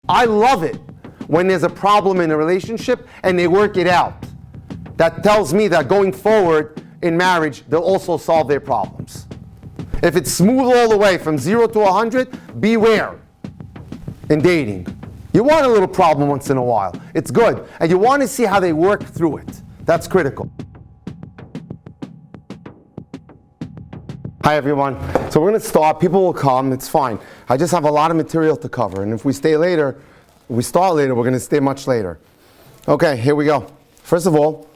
I love it when there's a problem in a relationship and they work it out. That tells me that going forward in marriage, they'll also solve their problems. If it's smooth all the way from 0 to 100, beware in dating. You want a little problem once in a while. It's good. And you want to see how they work through it. That's critical. Hi everyone. So we're going to start. People will come. It's fine. I just have a lot of material to cover. And if we start later, we're going to stay much later. Okay, here we go. First of all,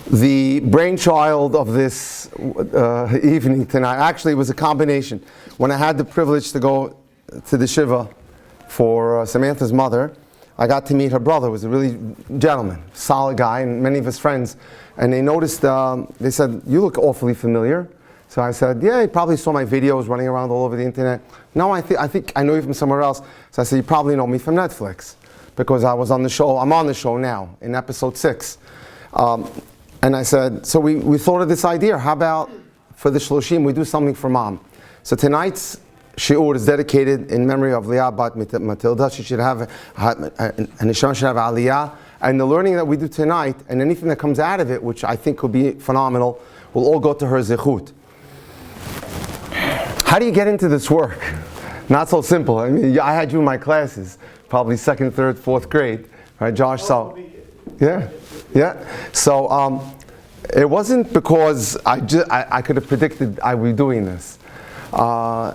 the brainchild of this evening tonight actually was a combination. When I had the privilege to go to the Shiva for Samantha's mother, I got to meet her brother. He was a really gentleman, solid guy, and many of his friends. And they noticed, they said, "You look awfully familiar." So I said, "Yeah, you probably saw my videos running around all over the internet." "No, I think I know you from somewhere else." So I said, "You probably know me from Netflix, because I was on the show. I'm on the show now in episode 6. And I said, so we thought of this idea. How about for the Shloshim, we do something for Mom? So tonight's shiur is dedicated in memory of Leah Bat Matilda. She should have, and Nishama should have Aliyah. And the learning that we do tonight, and anything that comes out of it, which I think will be phenomenal, will all go to her zichut. How do you get into this work? Not so simple. I mean, I had you in my classes, probably 2nd, 3rd, 4th grade, right, Josh? So, yeah. So it wasn't because I could have predicted I would be doing this. A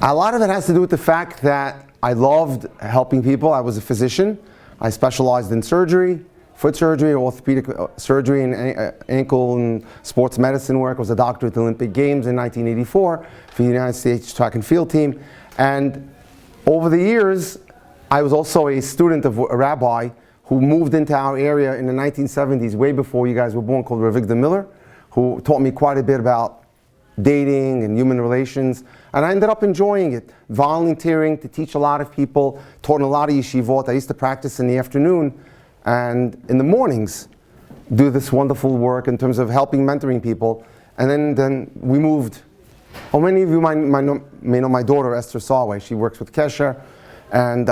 lot of it has to do with the fact that I loved helping people. I was a physician. I specialized in surgery, foot surgery, orthopedic surgery, and ankle and sports medicine work. I was a doctor at the Olympic Games in 1984 for the United States track and field team. And over the years, I was also a student of a rabbi who moved into our area in the 1970s, way before you guys were born, called Rabbi, who taught me quite a bit about dating and human relations. And I ended up enjoying it, volunteering to teach a lot of people, taught in a lot of yeshivot. I used to practice in the afternoon and in the mornings do this wonderful work in terms of helping, mentoring people. And then we moved. Oh, many of you may know my daughter, Esther Sarway. She works with Kesher. And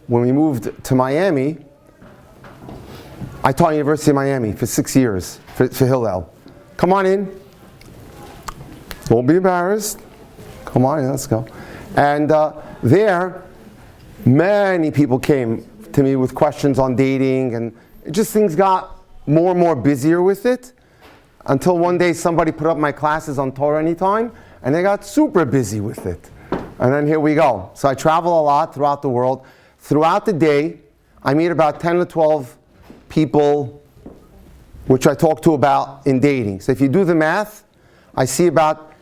when we moved to Miami, I taught University of Miami for 6 years, for Hillel. Come on in. Don't be embarrassed. Come on in, let's go. And there, many people came to me with questions on dating, and just things got more and more busier with it, until one day somebody put up my classes on Torah Anytime, and they got super busy with it. And then here we go. So I travel a lot throughout the world. Throughout the day, I meet about 10 to 12 people which I talk to about in dating. So if you do the math, I see about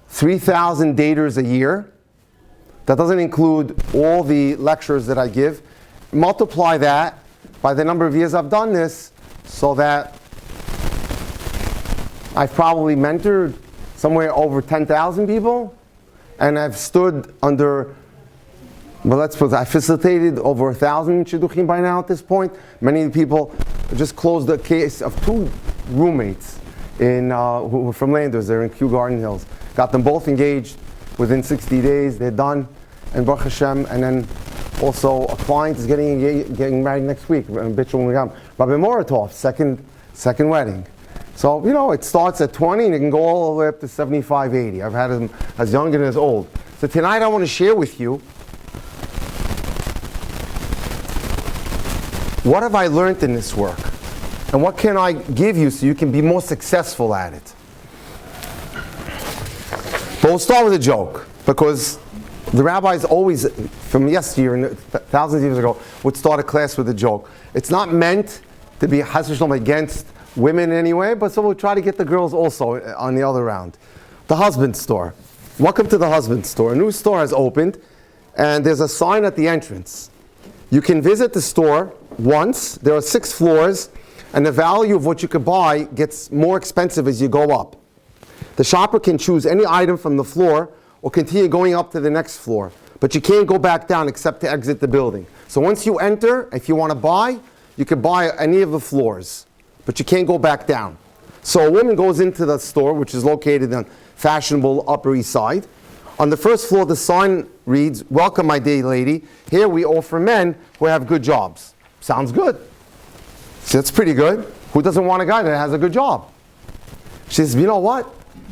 3,000 daters a year. That doesn't include all the lectures that I give. Multiply that by the number of years I've done this, so that I've probably mentored somewhere over 10,000 people, and I've stood under, well, let's put it, I facilitated over 1,000 shidduchim by now at this point. Many of the people just closed the case of 2 roommates who were from Landers. They're in Kew Garden Hills. Got them both engaged within 60 days. They're done, and Baruch Hashem. And then also a client is getting married next week. Rabbi Moratov, second wedding. So, you know, it starts at 20 and it can go all the way up to 75, 80. I've had them as young and as old. So tonight I want to share with you, what have I learned in this work? And what can I give you so you can be more successful at it? But we'll start with a joke, because the rabbis always, from yesteryear and thousands of years ago, would start a class with a joke. It's not meant to be chas v'shalom against women in any way, but so we'll try to get the girls also on the other round. The husband store. Welcome to the husband store. A new store has opened, and there's a sign at the entrance. You can visit the store once. There are 6 floors, and the value of what you could buy gets more expensive as you go up. The shopper can choose any item from the floor or continue going up to the next floor, but you can't go back down except to exit the building. So once you enter, if you want to buy, you can buy any of the floors, but you can't go back down. So a woman goes into the store, which is located on fashionable Upper East Side, On the first floor, the sign reads, "Welcome, my dear lady. Here we offer men who have good jobs." Sounds good. So that's pretty good. Who doesn't want a guy that has a good job? She says, "You know what?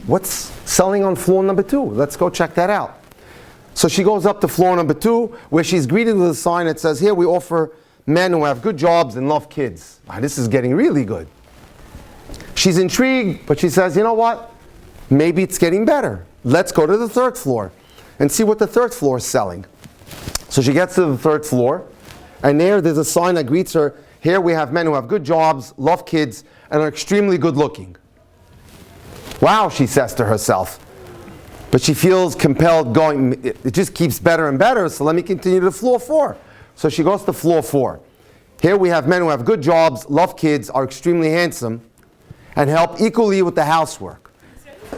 What's selling on floor number 2? Let's go check that out." So she goes up to floor number 2, where she's greeted with a sign that says, "Here we offer men who have good jobs and love kids." This is getting really good. She's intrigued, but she says, "You know what? Maybe it's getting better. Let's go to the 3rd floor and see what the 3rd floor is selling." So she gets to the 3rd floor, and there's a sign that greets her. "Here we have men who have good jobs, love kids, and are extremely good looking." Wow, she says to herself. But she feels compelled going, it just keeps better and better, so let me continue to floor 4. So she goes to floor 4. "Here we have men who have good jobs, love kids, are extremely handsome, and help equally with the housework."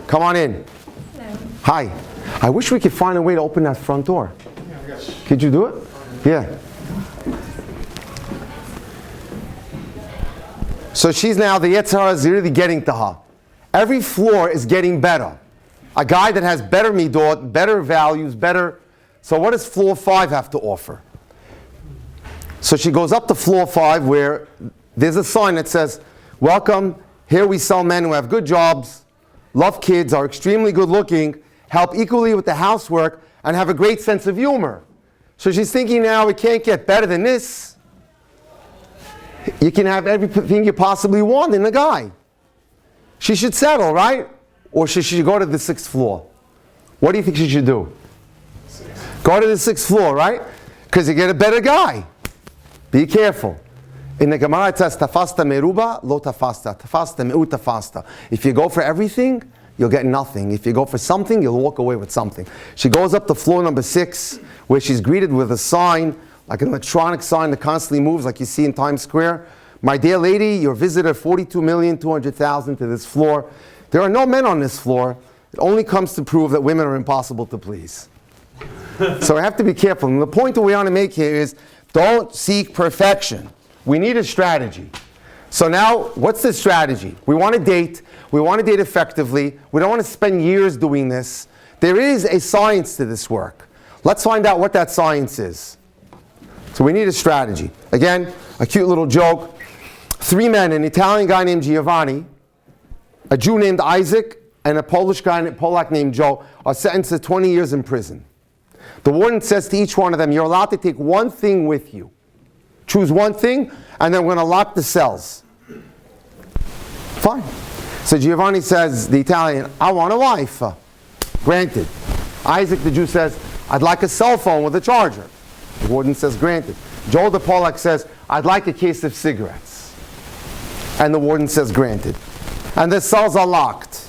Come on in. Hello. Hi. I wish we could find a way to open that front door. Could you do it? Yeah. So she's now, the Yetzer Hara is really getting to her. Every floor is getting better. A guy that has better midot, better values, better. So what does floor 5 have to offer? So she goes up to floor 5, where there's a sign that says, "Welcome, here we sell men who have good jobs, love kids, are extremely good looking, help equally with the housework, and have a great sense of humor." So she's thinking now, it can't get better than this. You can have everything you possibly want in a guy. She should settle, right? Or should she go to the 6th floor? What do you think she should do? Go to the 6th floor, right? Because you get a better guy. Be careful. In the Gemara it says, "Tafasta meruba, lo tafasta. Tafasta me'ut tafasta." If you go for everything, you'll get nothing. If you go for something, you'll walk away with something. She goes up to floor number 6, where she's greeted with a sign, like an electronic sign that constantly moves, like you see in Times Square. "My dear lady, your visitor 42,200,000 to this floor. There are no men on this floor. It only comes to prove that women are impossible to please." So I have to be careful. And the point that we want to make here is, don't seek perfection. We need a strategy. So now, what's the strategy? We want to date. We want to date effectively. We don't want to spend years doing this. There is a science to this work. Let's find out what that science is. So we need a strategy. Again, a cute little joke. 3 men, an Italian guy named Giovanni, a Jew named Isaac, and a Polak named Joe, are sentenced to 20 years in prison. The warden says to each one of them, "You're allowed to take one thing with you. Choose one thing, and then we're going to lock the cells." Fine. So Giovanni says, the Italian, "I want a wife." Granted. Isaac, the Jew, says, "I'd like a cell phone with a charger." The warden says, "Granted." Joel the Polak says, "I'd like a case of cigarettes." And the warden says, "Granted." And the cells are locked.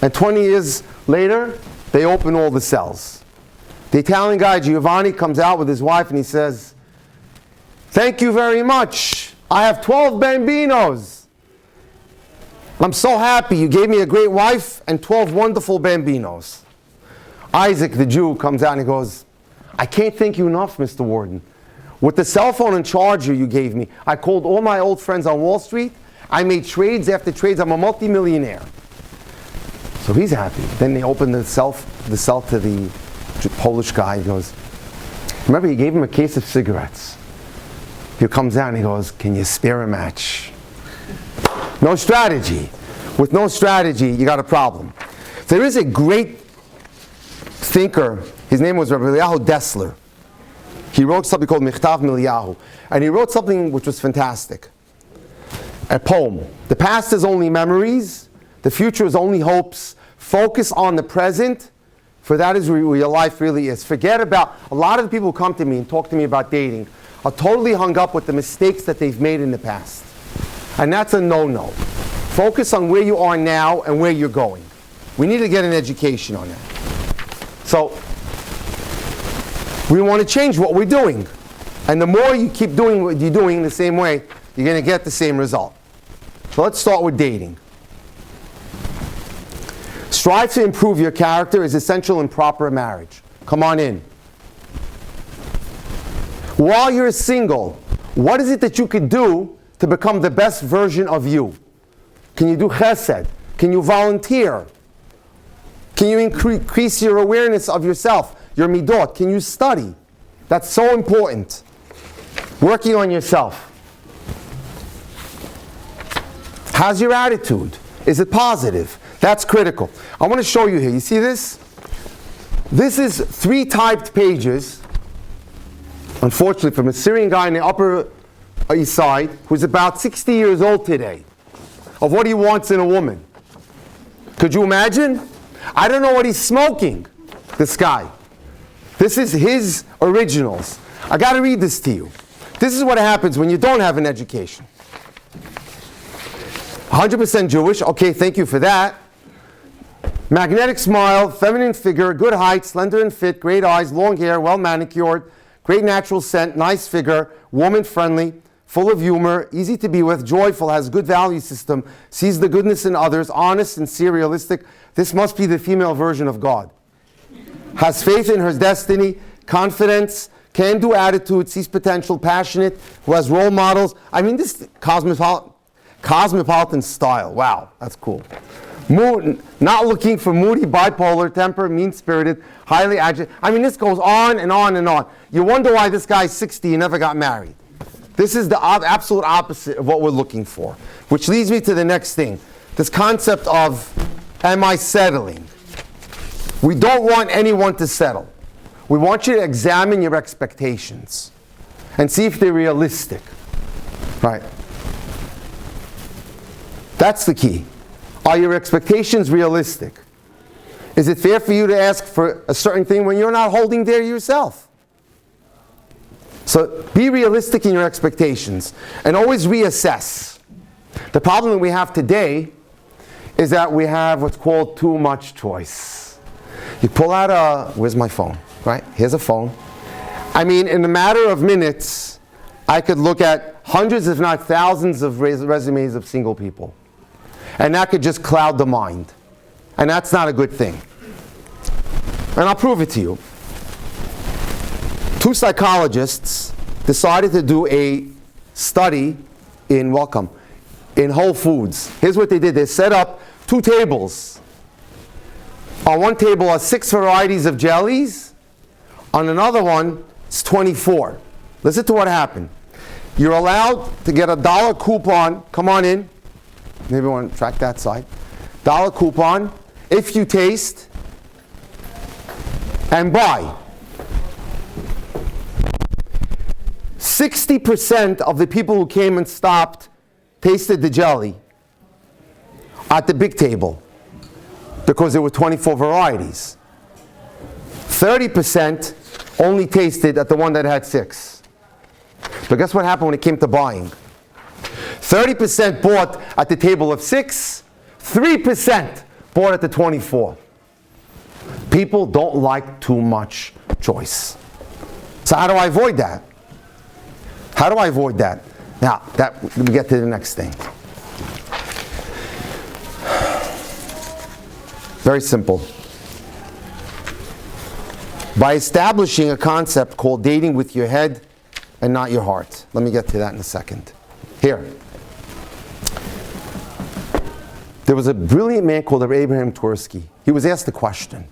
And 20 years later, they open all the cells. The Italian guy, Giovanni, comes out with his wife and he says, "Thank you very much. I have 12 bambinos. I'm so happy. You gave me a great wife and 12 wonderful bambinos." Isaac, the Jew, comes out and he goes, "I can't thank you enough, Mr. Warden. With the cell phone and charger you gave me, I called all my old friends on Wall Street. I made trades after trades. I'm a multimillionaire." So he's happy. Then they open the cell to the Polish guy. He goes, "Remember, you gave him a case of cigarettes." He comes out and he goes, "Can you spare a match?" No strategy. With no strategy, you got a problem. There is a great thinker. His name was Rabbi Dessler. He wrote something called Michtav Milyahu. And he wrote something which was fantastic. A poem. "The past is only memories. The future is only hopes. Focus on the present, for that is where your life really is." Forget about, a lot of the people who come to me and talk to me about dating are totally hung up with the mistakes that they've made in the past. And that's a no-no. Focus on where you are now and where you're going. We need to get an education on that. So, we want to change what we're doing. And the more you keep doing what you're doing the same way, you're going to get the same result. So let's start with dating. Strive to improve your character is essential in proper marriage. Come on in. While you're single, what is it that you can do to become the best version of you? Can you do chesed? Can you volunteer? Can you increase your awareness of yourself, your midot? Can you study? That's so important. Working on yourself. How's your attitude? Is it positive? That's critical. I want to show you here. You see this? This is 3 typed pages, unfortunately, from a Syrian guy in the Upper East Side who's about 60 years old today, of what he wants in a woman. Could you imagine? I don't know what he's smoking, this guy. This is his originals. I got to read this to you. This is what happens when you don't have an education. 100% Jewish. Okay, thank you for that. Magnetic smile, feminine figure, good height, slender and fit, great eyes, long hair, well manicured, great natural scent, nice figure, woman friendly, full of humor, easy to be with, joyful, has good value system, sees the goodness in others, honest, sincere, realistic. This must be the female version of God. Has faith in her destiny, confidence, can-do attitude, sees potential, passionate, who has role models. I mean, this cosmopolitan style. Wow, that's cool. Not looking for moody, bipolar, temper, mean-spirited, highly agitated. I mean, this goes on and on and on. You wonder why this guy's 60 and never got married. This is the absolute opposite of what we're looking for. Which leads me to the next thing. This concept of, am I settling? We don't want anyone to settle. We want you to examine your expectations and see if they're realistic. Right? That's the key. Are your expectations realistic? Is it fair for you to ask for a certain thing when you're not holding there yourself? So be realistic in your expectations and always reassess. The problem that we have today is that we have what's called too much choice. You pull out where's my phone? Right? Here's a phone. I mean, in a matter of minutes, I could look at hundreds, if not thousands, of resumes of single people. And that could just cloud the mind. And that's not a good thing. And I'll prove it to you. 2 psychologists decided to do a study in Whole Foods. Here's what they did. They set up 2 tables. On one table are 6 varieties of jellies. On another one, it's 24. Listen to what happened. You're allowed to get a $1 coupon. Come on in. Maybe I want to track that side. $1 coupon if you taste and buy. 60% of the people who came and stopped tasted the jelly at the big table because there were 24 varieties. 30% only tasted at the one that had 6. But guess what happened when it came to buying? 30% bought at the table of 6, 3% bought at the 24. People don't like too much choice. So how do I avoid that? How do I avoid that? Now, let me get to the next thing. Very simple. By establishing a concept called dating with your head and not your heart. Let me get to that in a second. Here. There was a brilliant man called Abraham Tversky. He was asked the question,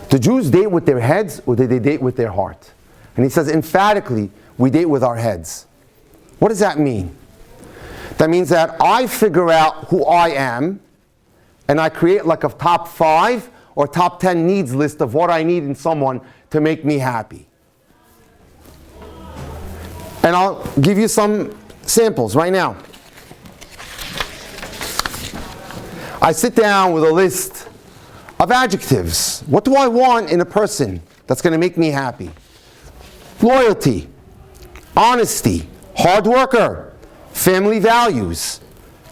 do Jews date with their heads or do they date with their heart? And he says, emphatically, we date with our heads. What does that mean? That means that I figure out who I am and I create like a top 5 or top 10 needs list of what I need in someone to make me happy. And I'll give you some samples right now. I sit down with a list of adjectives. What do I want in a person that's going to make me happy? Loyalty, honesty, hard worker, family values,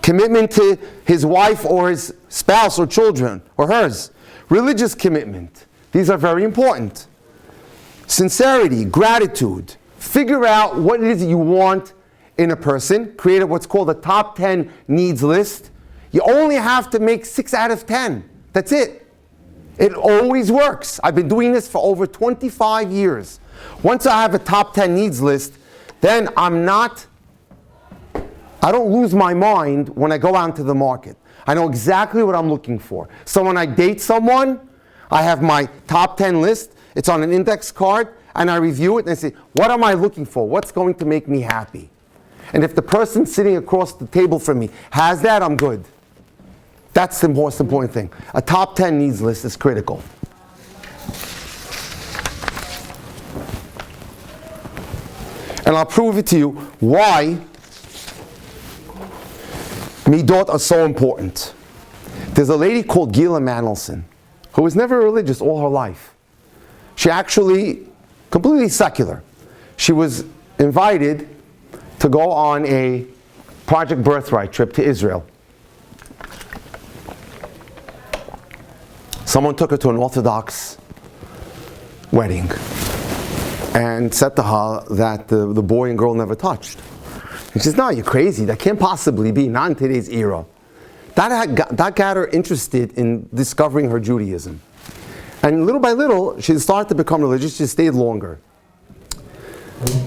commitment to his wife or his spouse or children or hers, religious commitment. These are very important. Sincerity, gratitude. Figure out what it is that you want in a person. Create what's called a top 10 needs list. You only have to make 6 out of 10. That's it. It always works. I've been doing this for over 25 years. Once I have a top 10 needs list, then I don't lose my mind when I go out into the market. I know exactly what I'm looking for. So when I date someone, I have my top 10 list. It's on an index card, and I review it and I say, what am I looking for? What's going to make me happy? And if the person sitting across the table from me has that, I'm good. That's the most important thing. A top 10 needs list is critical. And I'll prove it to you why midot are so important. There's a lady called Gila Mandelson who was never religious all her life. She actually, completely secular. She was invited to go on a Project Birthright trip to Israel. Someone took her to an Orthodox wedding and said to her that the boy and girl never touched. And she says, no, you're crazy. That can't possibly be, not in today's era. That got her interested in discovering her Judaism. And little by little, she started to become religious. She stayed longer.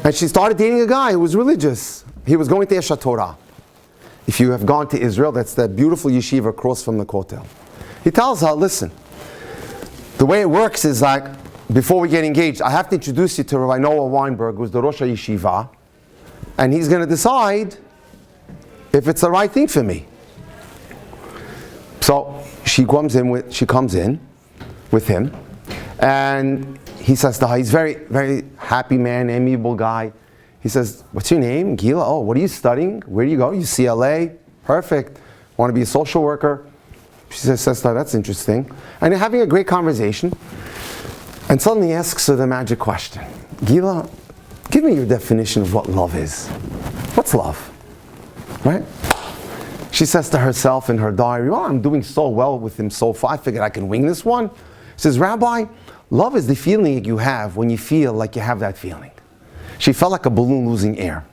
And she started dating a guy who was religious. He was going to Eshat Torah. If you have gone to Israel, that's that beautiful yeshiva across from the Kotel. He tells her, listen, the way it works is like, before we get engaged, I have to introduce you to Rabbi Noah Weinberg, who's the Rosh HaYeshiva, and he's going to decide if it's the right thing for me. So she comes in with him, and he says to her, he's very, very happy man, amiable guy. He says, what's your name? Gila. Oh, what are you studying? Where do you go? UCLA. Perfect. Want to be a social worker? She says to her, that's interesting. And they're having a great conversation. And suddenly he asks her the magic question. Gila, give me your definition of what love is. What's love? Right? She says to herself in her diary, oh, I'm doing so well with him so far. I figured I can wing this one. She says, Rabbi, love is the feeling you have when you feel like you have that feeling. She felt like a balloon losing air.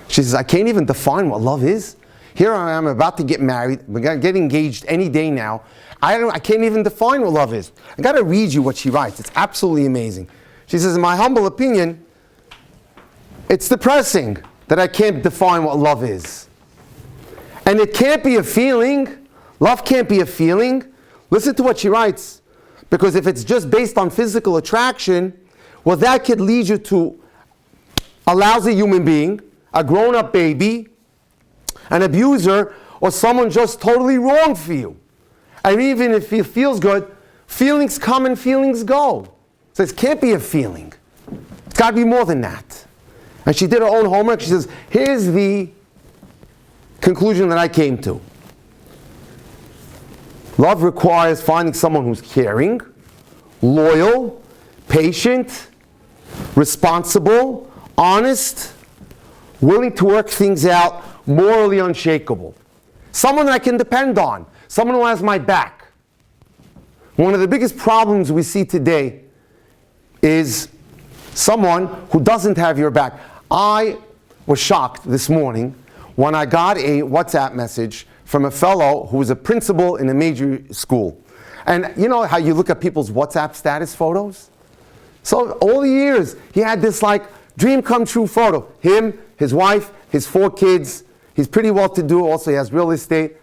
She says, I can't even define what love is. Here I am about to get married. We're going to get engaged any day now. I can't even define what love is. I got to read you what she writes. It's absolutely amazing. She says, in my humble opinion, it's depressing that I can't define what love is. And it can't be a feeling. Love can't be a feeling. Listen to what she writes. Because if it's just based on physical attraction, well, that could lead you to a lousy human being, a grown-up baby, an abuser, or someone just totally wrong for you. And even if it feels good, feelings come and feelings go. So it can't be a feeling. It's got to be more than that. And she did her own homework. She says, here's the conclusion that I came to. Love requires finding someone who's caring, loyal, patient, responsible, honest, willing to work things out, morally unshakable. Someone that I can depend on. Someone who has my back. One of the biggest problems we see today is someone who doesn't have your back. I was shocked this morning when I got a WhatsApp message from a fellow who was a principal in a major school. And you know how you look at people's WhatsApp status photos? So all the years, he had this like dream come true photo. Him, his wife, his 4 kids. He's pretty well to do. Also, he has real estate.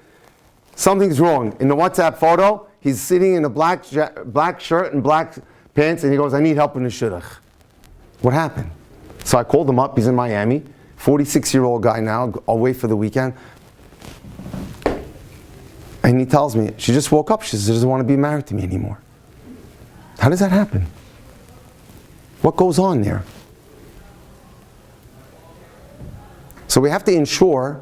Something's wrong. In the WhatsApp photo, he's sitting in a black shirt and black pants, and he goes, I need help in the shidduch. What happened? So I called him up. He's in Miami. 46-year-old guy now, away for the weekend. And he tells me, she just woke up. She says, she doesn't want to be married to me anymore. How does that happen? What goes on there? So we have to ensure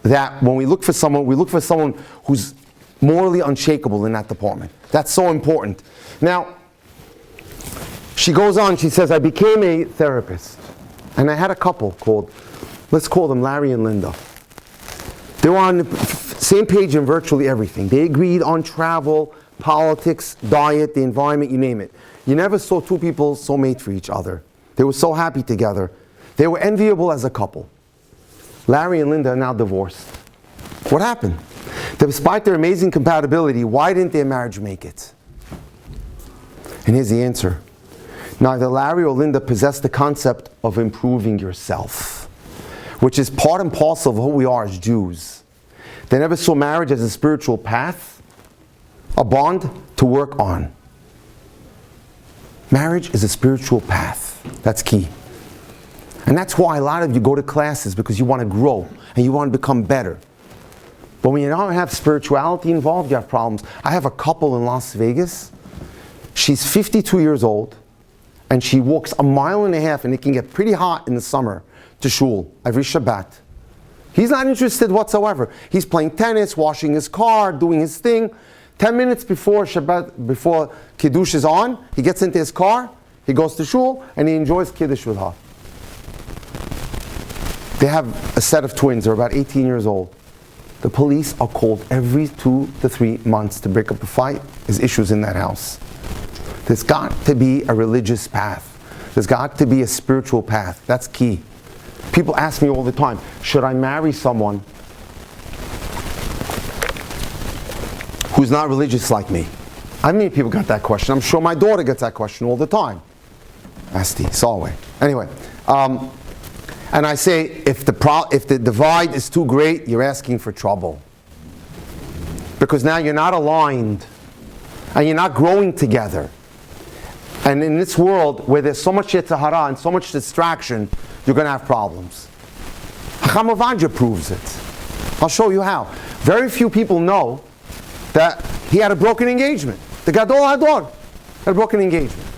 that when we look for someone who's morally unshakable in that department. That's so important. Now, she goes on, she says, I became a therapist. And I had a couple called, let's call them Larry and Linda. They were on the same page in virtually everything. They agreed on travel, politics, diet, the environment, you name it. You never saw 2 people so made for each other. They were so happy together. They were enviable as a couple. Larry and Linda are now divorced. What happened? Despite their amazing compatibility, why didn't their marriage make it? And here's the answer. Neither Larry or Linda possess the concept of improving yourself, which is part and parcel of who we are as Jews. They never saw marriage as a spiritual path, a bond to work on. Marriage is a spiritual path. That's key. And that's why a lot of you go to classes, because you want to grow and you want to become better. But when you don't have spirituality involved, you have problems. I have a couple in Las Vegas. She's 52 years old, and she walks 1.5 miles, and it can get pretty hot in the summer, to shul every Shabbat. He's not interested whatsoever. He's playing tennis, washing his car, doing his thing. 10 minutes before Shabbat, before Kiddush is on, he gets into his car, he goes to shul, and he enjoys Kiddush with her. They have a set of twins. They're about 18 years old. The police are called every 2 to 3 months to break up a fight. There's issues in that house. There's got to be a religious path. There's got to be a spiritual path. That's key. People ask me all the time, should I marry someone who's not religious like me? I mean, people got that question. I'm sure my daughter gets that question all the time. Asti, Salway. Anyway, and I say, if the divide is too great, you're asking for trouble. Because now you're not aligned, and you're not growing together. And in this world, where there's so much Yetzer Hara and so much distraction, you're going to have problems. Chacham Ovadia proves it. I'll show you how. Very few people know that he had a broken engagement. The Gadol Hador had a broken engagement.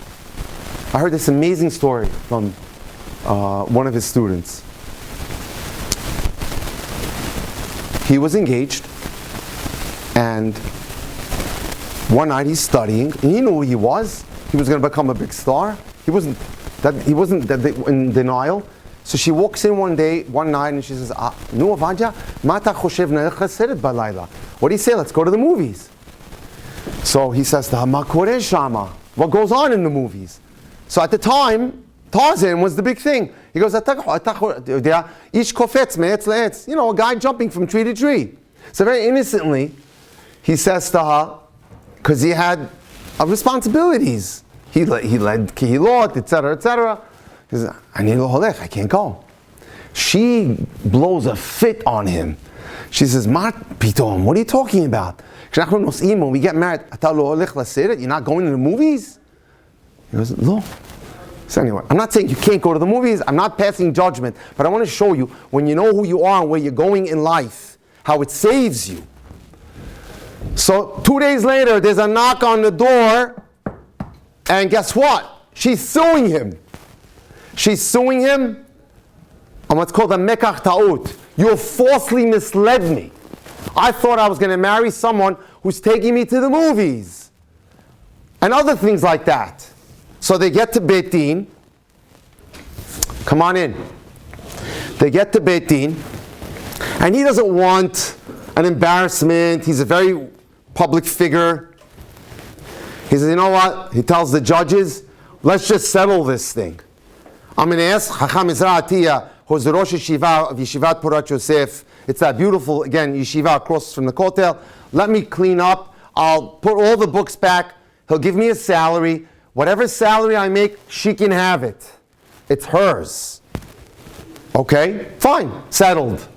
I heard this amazing story from one of his students. He was engaged, and one night he's studying, and he knew who he was. He was going to become a big star. He wasn't in denial. So she walks in one night, and she says, "Nu Ovadia, mata choshev na'elcha seret balayla." What do you say? Let's go to the movies. So he says to her, "Ma koreh shama?" What goes on in the movies? So at the time, Tarzan was the big thing. He goes, "Ish kofetz me'etz le'etz." You know, a guy jumping from tree to tree. So very innocently, he says to her, because he had responsibilities. He led kihilot, etc., etc. He says, I can't go. She blows a fit on him. She says, "Mat pitom, what are you talking about? When we get married, you're not going to the movies?" He goes, "No." So anyway, I'm not saying you can't go to the movies. I'm not passing judgment. But I want to show you, when you know who you are and where you're going in life, how it saves you. So 2 days later, there's a knock on the door. And guess what? She's suing him. She's suing him on what's called a mekach ta'ut. You falsely misled me. I thought I was going to marry someone who's taking me to the movies. And other things like that. So they get to Beit Din. Come on in. They get to Beit Din. And he doesn't want an embarrassment. He's a very public figure. He says, "You know what?" He tells the judges, "Let's just settle this thing. I'm going to ask Chacham Ezra Atiyah, who's the Rosh Yeshiva of Yeshivat Porat Yosef. It's that beautiful, again, yeshiva across from the Kotel. Let me clean up. I'll put all the books back. He'll give me a salary. Whatever salary I make, she can have it. It's hers." Okay, fine, settled.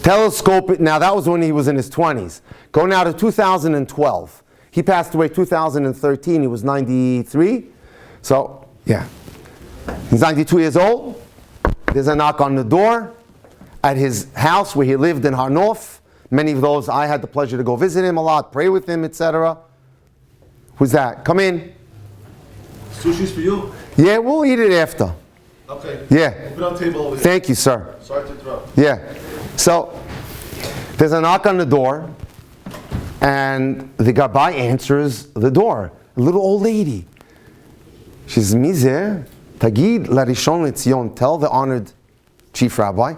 Telescope it. Now, that was when he was in his 20s. Go now to 2012. He passed away 2013. He was 93. So, yeah. He's 92 years old. There's a knock on the door at his house where he lived in Harnof. Many of those, I had the pleasure to go visit him a lot, pray with him, etc. Who's that? Come in. Sushi's for you? Yeah, we'll eat it after. Okay. Yeah. We'll put it on the table over here. Thank you, sir. Sorry to interrupt. Yeah. So, there's a knock on the door, and the Rabbi answers the door. A little old lady. She says, "Mizeh, tagid larishon leTzion." Tell the honored chief rabbi,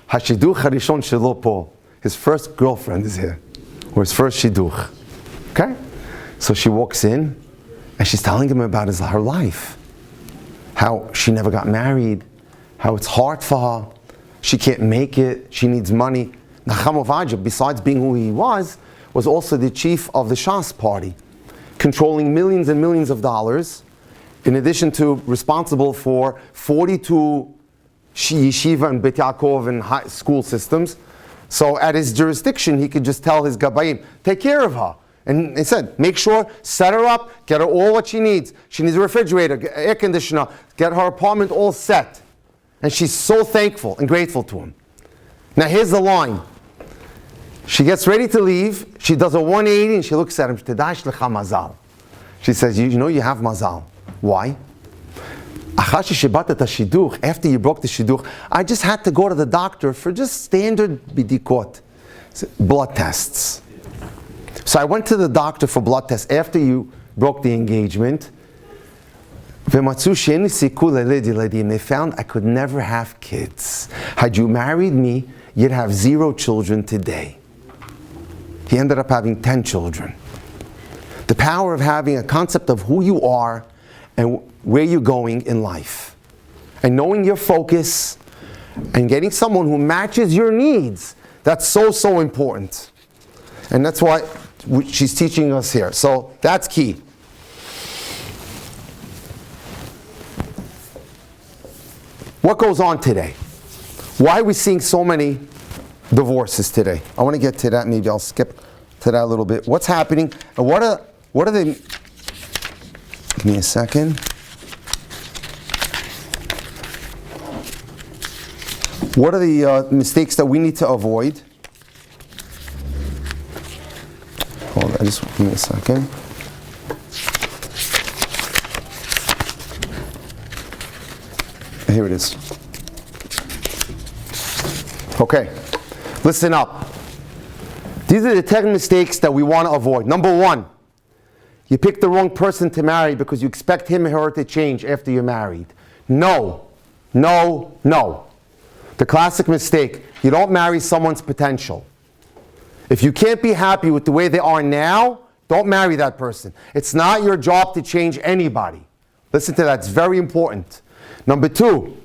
"Hashiduch harishon shelo po." His first girlfriend is here, or his first shidduch. Okay? So she walks in, and she's telling him about her life. How she never got married, how it's hard for her, she can't make it, she needs money. Chacham Ovadia, besides being who he was also the chief of the Shas party, controlling millions and millions of dollars, in addition to responsible for 42 yeshiva and Beit Yaakov and high school systems, So at his jurisdiction, he could just tell his gabayim, take care of her. And he said, make sure, set her up, get her all what she needs. She needs a refrigerator, air conditioner, get her apartment all set. And she's so thankful and grateful to him. Now here's the line. She gets ready to leave, she does a 180 and she looks at him, she says, you know you have mazal. Why? After you broke the shidduch, I just had to go to the doctor for just standard bidikot, blood tests. So I went to the doctor for blood tests after you broke the engagement. They found I could never have kids. Had you married me, you'd have 0 children today. He ended up having 10 children. The power of having a concept of who you are and where you're going in life. And knowing your focus and getting someone who matches your needs. That's so, so important. And that's why she's teaching us here. So that's key. What goes on today? Why are we seeing so many divorces today? I want to get to that. Maybe I'll skip to that a little bit. What's happening? And what are they? Give me a second. What are the mistakes that we need to avoid? Hold on, just give me a second. Here it is. Okay, listen up. These are the 10 mistakes that we want to avoid. Number 1, you pick the wrong person to marry because you expect him or her to change after you're married. No, no, no. The classic mistake, you don't marry someone's potential. If you can't be happy with the way they are now, don't marry that person. It's not your job to change anybody. Listen to that, it's very important. Number 2,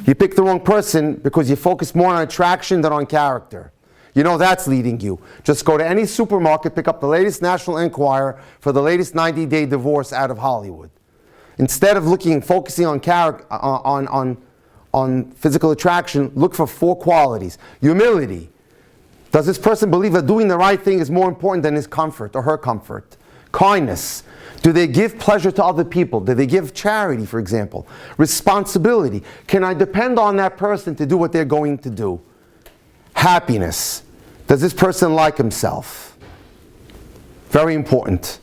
you pick the wrong person because you focus more on attraction than on character. You know that's leading you. Just go to any supermarket, pick up the latest National Enquirer for the latest 90-day divorce out of Hollywood. Instead of focusing on character, on physical attraction, look for 4 qualities. Humility. Does this person believe that doing the right thing is more important than his comfort or her comfort? Kindness. Do they give pleasure to other people? Do they give charity, for example? Responsibility. Can I depend on that person to do what they're going to do? Happiness. Does this person like himself? Very important.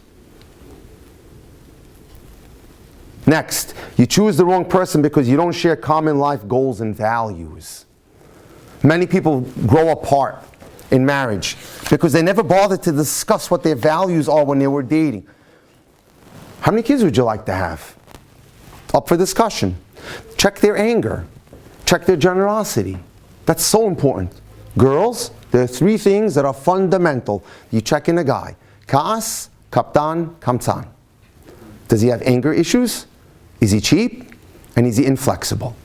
Next, you choose the wrong person because you don't share common life goals and values. Many people grow apart in marriage because they never bothered to discuss what their values are when they were dating. How many kids would you like to have? Up for discussion. Check their anger. Check their generosity. That's so important. Girls, there are 3 things that are fundamental. You check in a guy. Kaas, kaptan, kamtsan. Does he have anger issues? Is he cheap? And is he inflexible?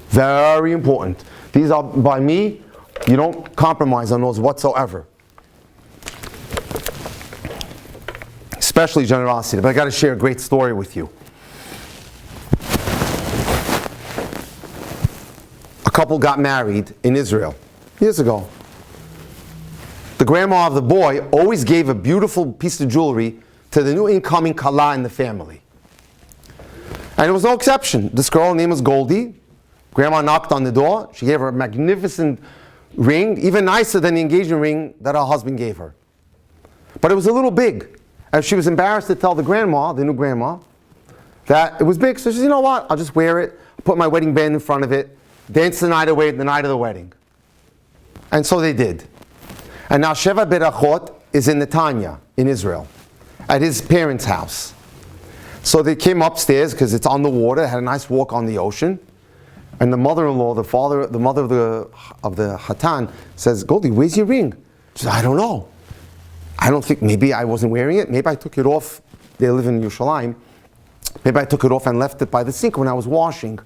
Very important. These are, by me, you don't compromise on those whatsoever. Especially generosity. But I got to share a great story with you. A couple got married in Israel years ago. The grandma of the boy always gave a beautiful piece of jewelry to the new incoming kala in the family. And it was no exception. This girl, her name was Goldie. Grandma knocked on the door. She gave her a magnificent ring, even nicer than the engagement ring that her husband gave her. But it was a little big. And she was embarrassed to tell the grandma, the new grandma, that it was big. So she said, you know what, I'll just wear it, put my wedding band in front of it, dance the night away, the night of the wedding. And so they did. And now Sheva Berachot is in Netanya, in Israel, at his parents' house. So they came upstairs because it's on the water, had a nice walk on the ocean. And the mother-in-law, the mother of the Hatan says, Goldie, where's your ring? She said, I don't know. I don't think, maybe I wasn't wearing it. Maybe I took it off. They live in Yerushalayim. Maybe I took it off and left it by the sink when I was washing.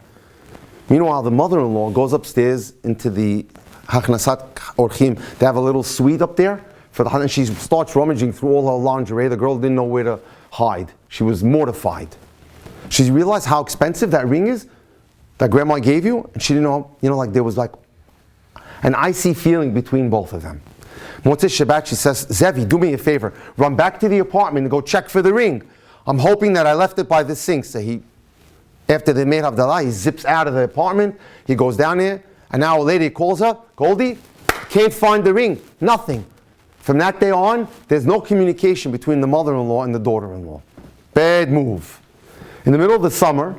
Meanwhile, the mother-in-law goes upstairs into the Hachnasat Orchim. They have a little suite up there for the and she starts rummaging through all her lingerie. The girl didn't know where to hide. She was mortified. She realized how expensive that ring is that grandma gave you, and she didn't know, like there was like an icy feeling between both of them. Motzei Shabbat, she says, Zevi, do me a favor. Run back to the apartment and go check for the ring. I'm hoping that I left it by the sink. So after they made Havdalah, he zips out of the apartment. He goes down there. An hour later, he calls her, Goldie, can't find the ring. Nothing. From that day on, there's no communication between the mother-in-law and the daughter-in-law. Bad move. In the middle of the summer,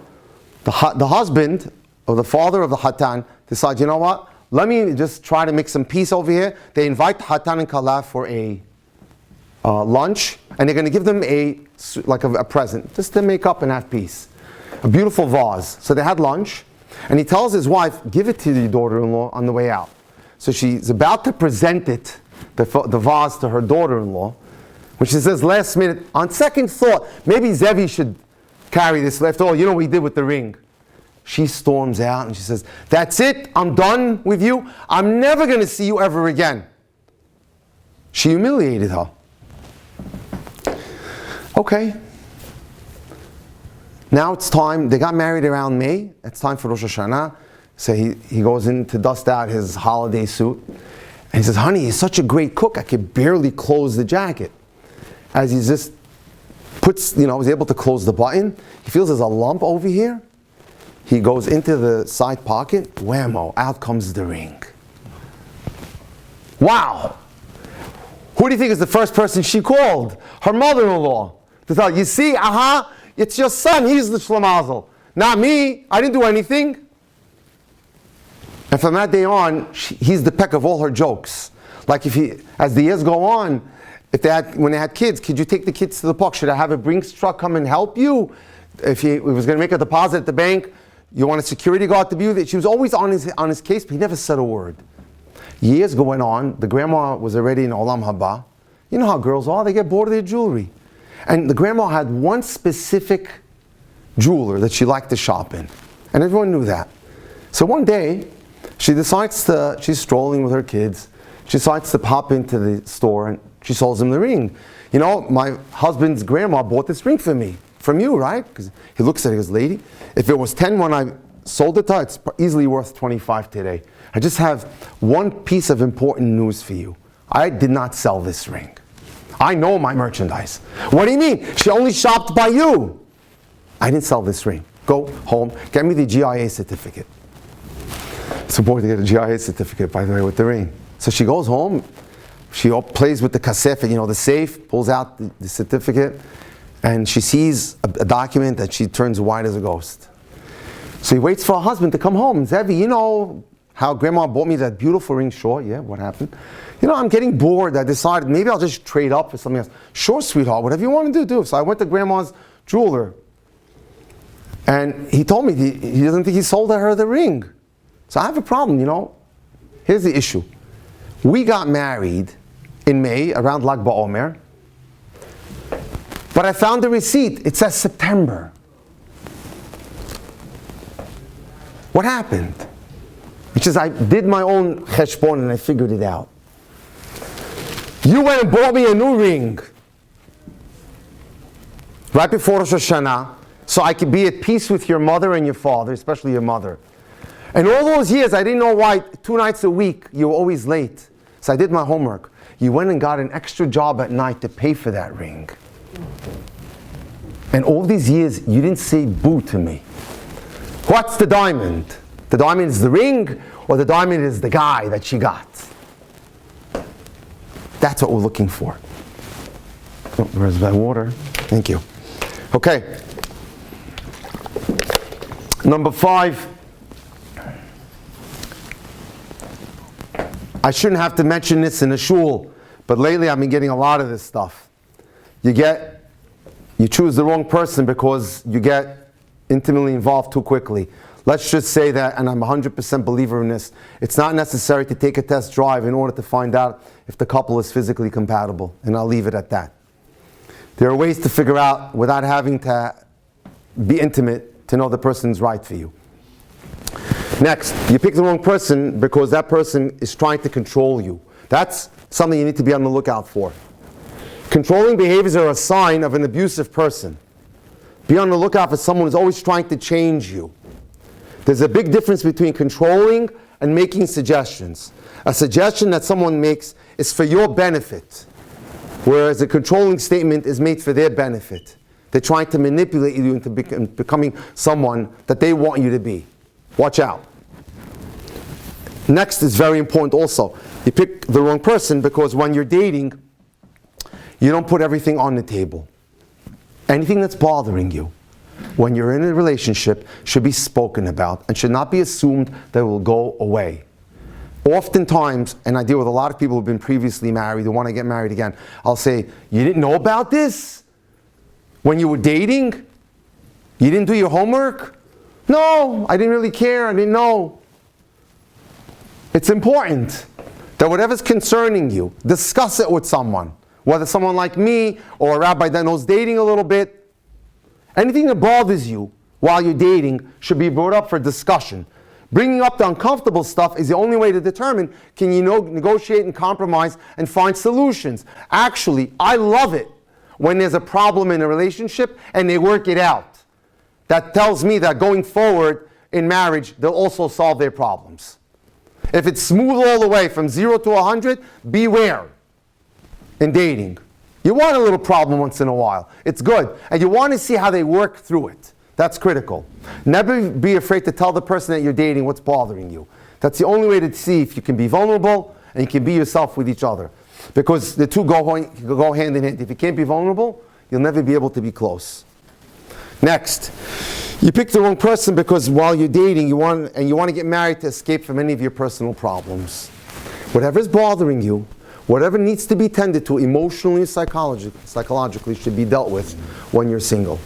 the husband, or the father of the Hatan, decides, you know what? Let me just try to make some peace over here. They invite Hatan and Kala for a lunch, and they're going to give them a present, just to make up and have peace. A beautiful vase. So they had lunch, and he tells his wife, give it to the daughter-in-law on the way out. So she's about to present it, the vase, to her daughter-in-law, which she says last minute, on second thought, maybe Zevi should carry this. After all, you know what he did with the ring. She storms out and she says, that's it, I'm done with you. I'm never going to see you ever again. She humiliated her. Okay. Now it's time, they got married around May, it's time for Rosh Hashanah. So he goes in to dust out his holiday suit. And he says, honey, he's such a great cook, I could barely close the jacket. As he just was able to close the button, he feels there's a lump over here. He goes into the side pocket, whammo, out comes the ring. Wow! Who do you think is the first person she called? Her mother-in-law. To tell, you see, it's your son, he's the shlamazel. Not me, I didn't do anything. And from that day on, he's the peck of all her jokes. Like as the years go on, when they had kids, could you take the kids to the park? Should I have a Brinks truck come and help you? If he was going to make a deposit at the bank, you want a security guard to be with you? She was always on his case, but he never said a word. Years going on, the grandma was already in Olam Haba. You know how girls are, they get bored of their jewelry. And the grandma had one specific jeweler that she liked to shop in. And everyone knew that. So one day, she's strolling with her kids. She decides to pop into the store and she sells him the ring. You know, my husband's grandma bought this ring for me. From you, right? Because he looks at it as lady. If it was 10 when I sold it to her, it's easily worth 25 today. I just have one piece of important news for you. I did not sell this ring. I know my merchandise. What do you mean? She only shopped by you. I didn't sell this ring. Go home, get me the GIA certificate. It's important to get a GIA certificate, by the way, with the ring. So she goes home, she plays with the kasef, the safe, pulls out the certificate, and she sees a document that she turns white as a ghost. So he waits for her husband to come home. Zevi, you know how grandma bought me that beautiful ring? Sure, yeah, what happened? I'm getting bored. I decided maybe I'll just trade up for something else. Sure, sweetheart, whatever you want to do. So I went to grandma's jeweler. And he told me he doesn't think he sold her the ring. So I have a problem, Here's the issue. We got married in May, around Lag BaOmer. But I found the receipt. It says September. What happened? He says, I did my own cheshbon and I figured it out. You went and bought me a new ring right before Rosh Hashanah, so I could be at peace with your mother and your father, especially your mother. And all those years, I didn't know why 2 nights a week you were always late. So I did my homework. You went and got an extra job at night to pay for that ring. And all these years, you didn't say boo to me. What's the diamond? The diamond is the ring, or the diamond is the guy that she got? That's what we're looking for. Oh, where's that water? Thank you. Okay. Number 5. I shouldn't have to mention this in a shul, but lately I've been getting a lot of this stuff. You choose the wrong person because you get intimately involved too quickly. Let's just say that, and I'm 100% believer in this, it's not necessary to take a test drive in order to find out if the couple is physically compatible, and I'll leave it at that. There are ways to figure out without having to be intimate to know the person's right for you. Next, you pick the wrong person because that person is trying to control you. That's something you need to be on the lookout for. Controlling behaviors are a sign of an abusive person. Be on the lookout for someone who's always trying to change you. There's a big difference between controlling and making suggestions. A suggestion that someone makes is for your benefit, whereas a controlling statement is made for their benefit. They're trying to manipulate you into becoming someone that they want you to be. Watch out. Next is very important also. You pick the wrong person because when you're dating, you don't put everything on the table. Anything that's bothering you when you're in a relationship should be spoken about and should not be assumed that it will go away. Oftentimes, and I deal with a lot of people who've been previously married who want to get married again, I'll say, you didn't know about this? When you were dating? You didn't do your homework? No, I didn't really care, I didn't know. It's important that whatever's concerning you, discuss it with someone. Whether someone like me or a rabbi that knows dating a little bit. Anything that bothers you while you're dating should be brought up for discussion. Bringing up the uncomfortable stuff is the only way to determine can you negotiate and compromise and find solutions. Actually, I love it when there's a problem in a relationship and they work it out. That tells me that going forward in marriage, they'll also solve their problems. If it's smooth all the way from 0 to 100, beware in dating. You want a little problem once in a while. It's good. And you want to see how they work through it. That's critical. Never be afraid to tell the person that you're dating what's bothering you. That's the only way to see if you can be vulnerable and you can be yourself with each other. Because the two go hand in hand. If you can't be vulnerable, you'll never be able to be close. Next, you pick the wrong person because while you're dating, you want to get married to escape from any of your personal problems. Whatever's bothering you, whatever needs to be tended to emotionally and psychologically should be dealt with when you're single.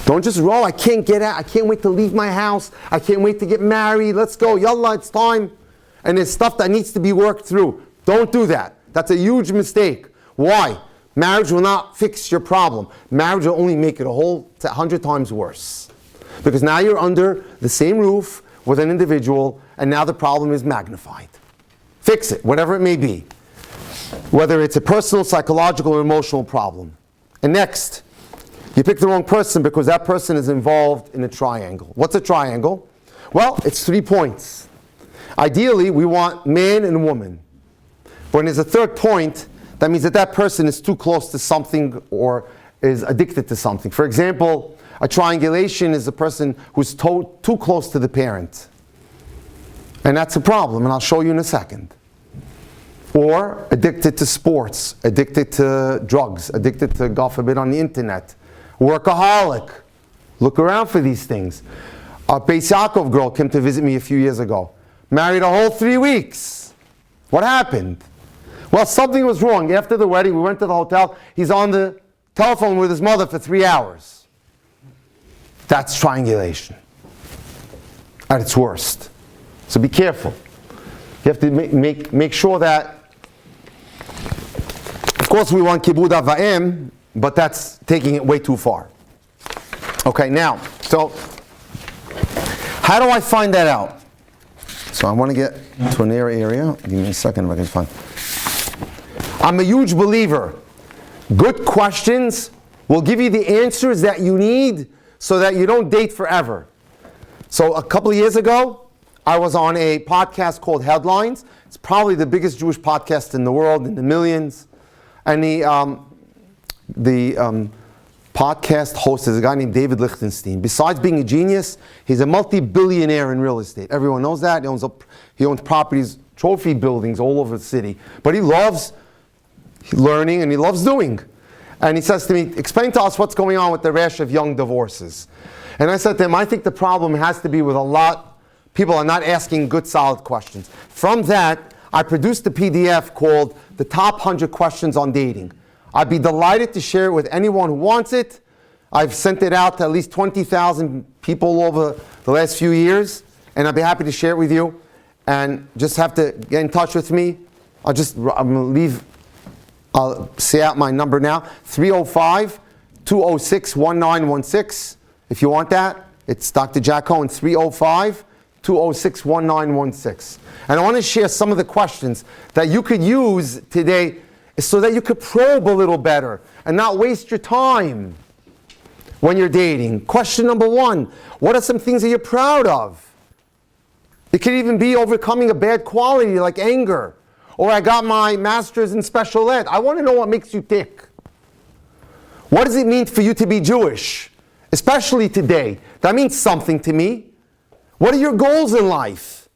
Don't just roll, I can't get out, I can't wait to leave my house, I can't wait to get married, let's go, yallah, it's time. And there's stuff that needs to be worked through. Don't do that. That's a huge mistake. Why? Marriage will not fix your problem. Marriage will only make it 100 times worse. Because now you're under the same roof with an individual, and now the problem is magnified. Fix it, whatever it may be. Whether it's a personal, psychological, or emotional problem. And next, you pick the wrong person because that person is involved in a triangle. What's a triangle? Well, it's 3 points. Ideally, we want man and woman. When there's a third point, that means that that person is too close to something or is addicted to something. For example, a triangulation is a person who's too close to the parent. And that's a problem, and I'll show you in a second. Or addicted to sports, addicted to drugs, addicted to, God forbid, on the internet. Workaholic. Look around for these things. A Beis Yaakov girl came to visit me a few years ago. Married a whole 3 weeks. What happened? Well, something was wrong. After the wedding, we went to the hotel. He's on the telephone with his mother for 3 hours. That's triangulation at its worst. So be careful. You have to make sure that, of course, we want kibud av va'em, but that's taking it way too far. Okay, now, so how do I find that out? So I want to get to an area. Give me a second if I can find. I'm a huge believer. Good questions will give you the answers that you need so that you don't date forever. So a couple of years ago, I was on a podcast called Headlines. It's probably the biggest Jewish podcast in the world, in the millions. And the podcast host is a guy named David Lichtenstein. Besides being a genius, he's a multi-billionaire in real estate. Everyone knows that. He owns properties, trophy buildings all over the city. But he loves learning and he loves doing. And he says to me, explain to us what's going on with the rash of young divorces. And I said to him, I think the problem has to be with people are not asking good, solid questions. From that, I produced a PDF called The Top 100 Questions on Dating. I'd be delighted to share it with anyone who wants it. I've sent it out to at least 20,000 people over the last few years, and I'd be happy to share it with you. And just have to get in touch with me. I'll say out my number now, 305-206-1916. If you want that, it's Dr. Jack Cohen, 305-206-1916. And I want to share some of the questions that you could use today so that you could probe a little better and not waste your time when you're dating. Question number 1, what are some things that you're proud of? It could even be overcoming a bad quality like anger. Or I got my master's in special ed. I want to know what makes you tick. What does it mean for you to be Jewish? Especially today. That means something to me. What are your goals in life?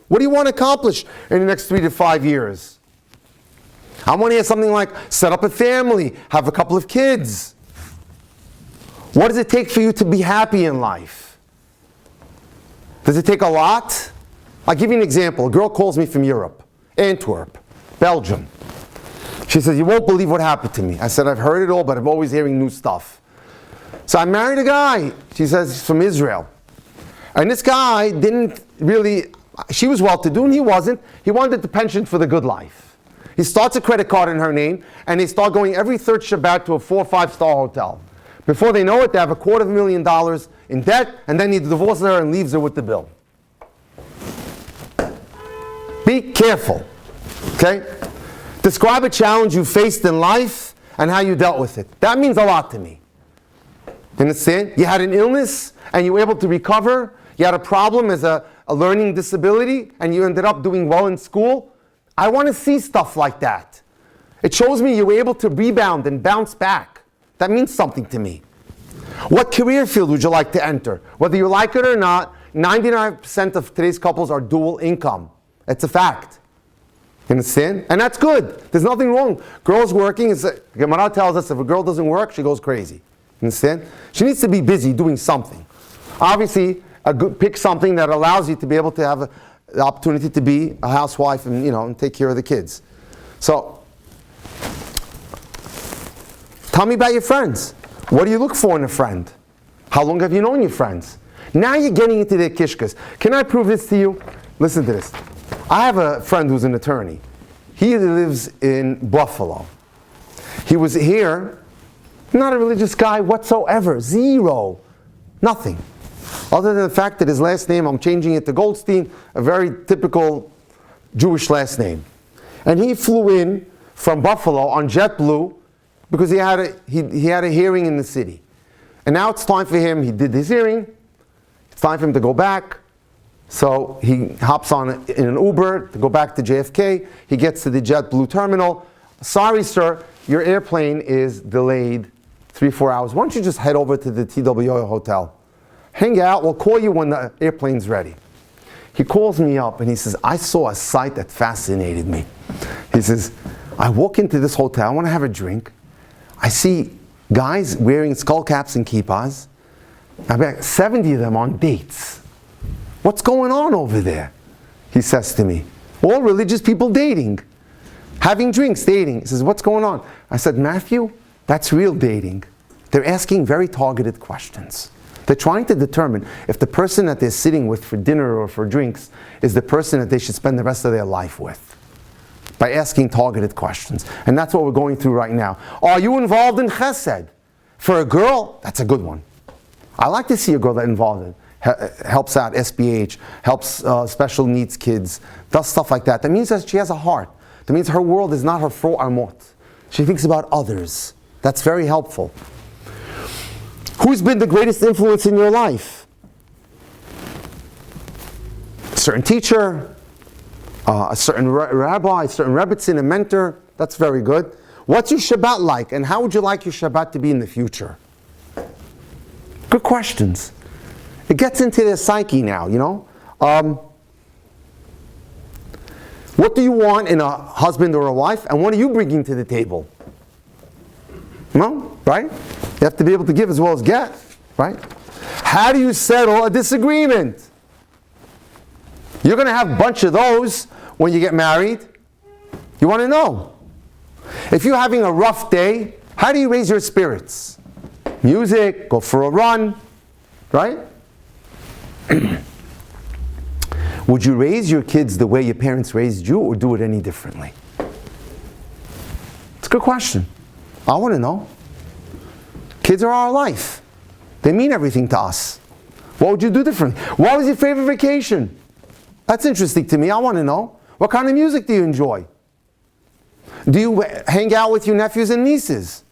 What do you want to accomplish in the next 3 to 5 years? I want to hear something like set up a family, have a couple of kids. What does it take for you to be happy in life? Does it take a lot? I'll give you an example. A girl calls me from Europe, Antwerp, Belgium. She says, you won't believe what happened to me. I said, I've heard it all, but I'm always hearing new stuff. So I married a guy, she says, he's from Israel. And this guy didn't really, she was well-to-do and he wasn't. He wanted the pension for the good life. He starts a credit card in her name and they start going every third Shabbat to a 4 or 5-star hotel. Before they know it, they have $250,000 in debt and then he divorces her and leaves her with the bill. Be careful, okay? Describe a challenge you faced in life and how you dealt with it. That means a lot to me. You understand? You had an illness and you were able to recover. You had a problem as a learning disability and you ended up doing well in school. I want to see stuff like that. It shows me you were able to rebound and bounce back. That means something to me. What career field would you like to enter? Whether you like it or not, 99% of today's couples are dual income. It's a fact. You understand? And that's good. There's nothing wrong. Girls working, Gemara tells us if a girl doesn't work, she goes crazy. You understand? She needs to be busy doing something. Obviously, pick something that allows you to be able to have the opportunity to be a housewife and, and take care of the kids. So, tell me about your friends. What do you look for in a friend? How long have you known your friends? Now you're getting into their kishkas. Can I prove this to you? Listen to this. I have a friend who's an attorney. He lives in Buffalo. He was here, not a religious guy whatsoever. Zero. Nothing. Other than the fact that his last name, I'm changing it to Goldstein, a very typical Jewish last name. And he flew in from Buffalo on JetBlue because he had a hearing in the city. And now it's time for him, he did his hearing, it's time for him to go back. So he hops on in an Uber to go back to JFK. He gets to the JetBlue terminal. Sorry, sir, your airplane is delayed 3-4 hours. Why don't you just head over to the TWO hotel? Hang out, we'll call you when the airplane's ready. He calls me up and he says, I saw a sight that fascinated me. He says, I walk into this hotel, I want to have a drink. I see guys wearing skull caps and kippas. About 70 of them on dates. What's going on over there? He says to me. All religious people dating. Having drinks, dating. He says, what's going on? I said, Matthew, that's real dating. They're asking very targeted questions. They're trying to determine if the person that they're sitting with for dinner or for drinks is the person that they should spend the rest of their life with. By asking targeted questions. And that's what we're going through right now. Are you involved in chesed? For a girl, that's a good one. I like to see a girl that's involved in helps out SBH, helps special needs kids, does stuff like that. That means that she has a heart. That means her world is not her fro amot. She thinks about others. That's very helpful. Who's been the greatest influence in your life? A certain teacher, a certain rabbi, a certain rebbitzin, a mentor. That's very good. What's your Shabbat like, and how would you like your Shabbat to be in the future? Good questions. It gets into their psyche now, What do you want in a husband or a wife, and what are you bringing to the table? Right? You have to be able to give as well as get, right? How do you settle a disagreement? You're going to have a bunch of those when you get married. You want to know. If you're having a rough day, how do you raise your spirits? Music, go for a run, right? Would you raise your kids the way your parents raised you, or do it any differently? It's a good question. I want to know. Kids are our life. They mean everything to us. What would you do differently? What was your favorite vacation? That's interesting to me. I want to know. What kind of music do you enjoy? Do you hang out with your nephews and nieces?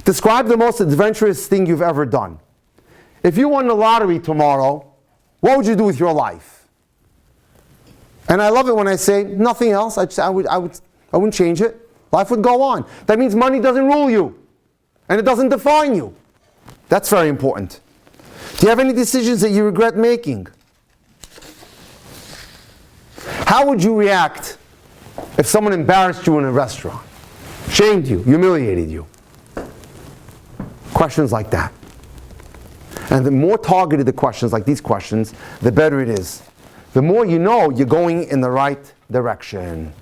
Describe the most adventurous thing you've ever done. If you won the lottery tomorrow, what would you do with your life? And I love it when I say nothing else. I wouldn't change it. Life would go on. That means money doesn't rule you, and it doesn't define you. That's very important. Do you have any decisions that you regret making? How would you react if someone embarrassed you in a restaurant, shamed you, humiliated you? Questions like that. And the more targeted the questions, like these questions, the better it is. The more you know you're going in the right direction.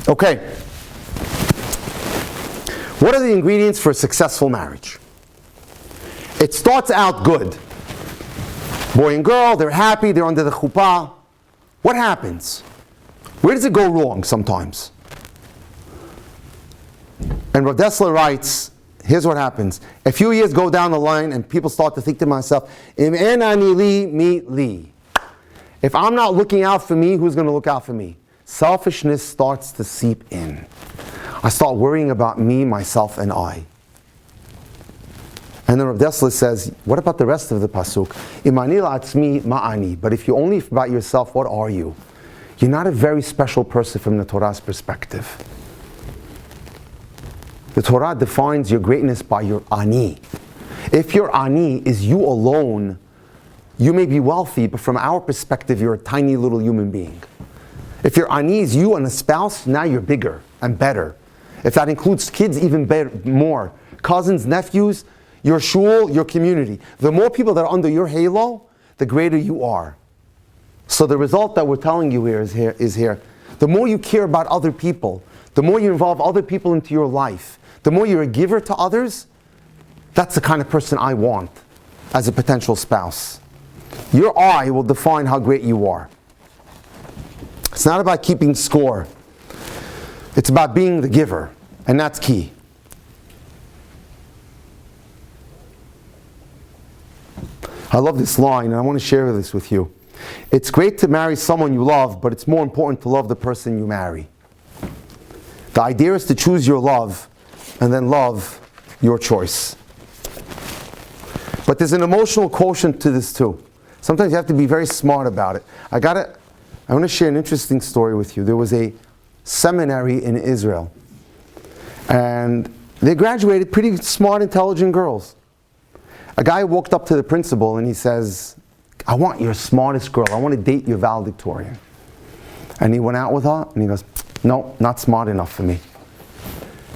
Okay. What are the ingredients for a successful marriage? It starts out good. Boy and girl, they're happy, they're under the chuppah. What happens? Where does it go wrong sometimes? And Rav Dessler writes, here's what happens. A few years go down the line and people start to think to myself, Im en ani li, mi li. If I'm not looking out for me, who's going to look out for me? Selfishness starts to seep in. I start worrying about me, myself, and I. And then Rav Dessler says, what about the rest of the pasuk? Im ani la'atzmi ma'ani. But if you're only about yourself, what are you? You're not a very special person from the Torah's perspective. The Torah defines your greatness by your ani. If your ani is you alone, you may be wealthy, but from our perspective, you're a tiny little human being. If your ani is you and a spouse, now you're bigger and better. If that includes kids, even better, more. Cousins, nephews, your shul, your community. The more people that are under your halo, the greater you are. So the result that we're telling you here is here. The more you care about other people, the more you involve other people into your life, the more you're a giver to others, that's the kind of person I want as a potential spouse. Your I will define how great you are. It's not about keeping score. It's about being the giver, and that's key. I love this line, and I want to share this with you. It's great to marry someone you love, but it's more important to love the person you marry. The idea is to choose your love, and then love your choice. But there's an emotional quotient to this too. Sometimes you have to be very smart about it. I want to share an interesting story with you. There was a seminary in Israel, and they graduated pretty smart, intelligent girls. A guy walked up to the principal and he says, I want your smartest girl. I want to date your valedictorian. And he went out with her and he goes, no, not smart enough for me.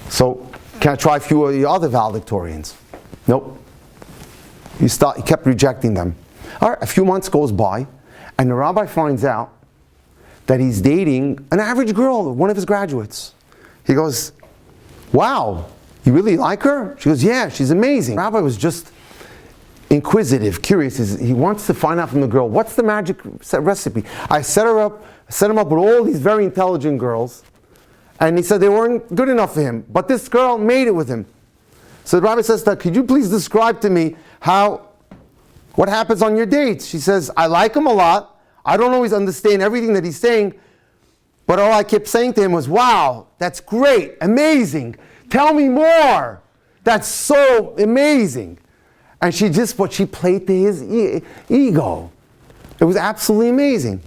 So, can I try a few of your other valedictorians? Nope. He kept rejecting them. All right, a few months goes by and the rabbi finds out that he's dating an average girl, one of his graduates. He goes, wow, you really like her? She goes, yeah, she's amazing. The rabbi was just inquisitive, curious. He wants to find out from the girl, what's the magic recipe? I set him up with all these very intelligent girls, and he said they weren't good enough for him, but this girl made it with him. So the rabbi says to her, could you please describe to me what happens on your dates? She says, I like him a lot. I don't always understand everything that he's saying, but all I kept saying to him was, wow, that's great, amazing. Tell me more. That's so amazing. And she played to his ego. It was absolutely amazing.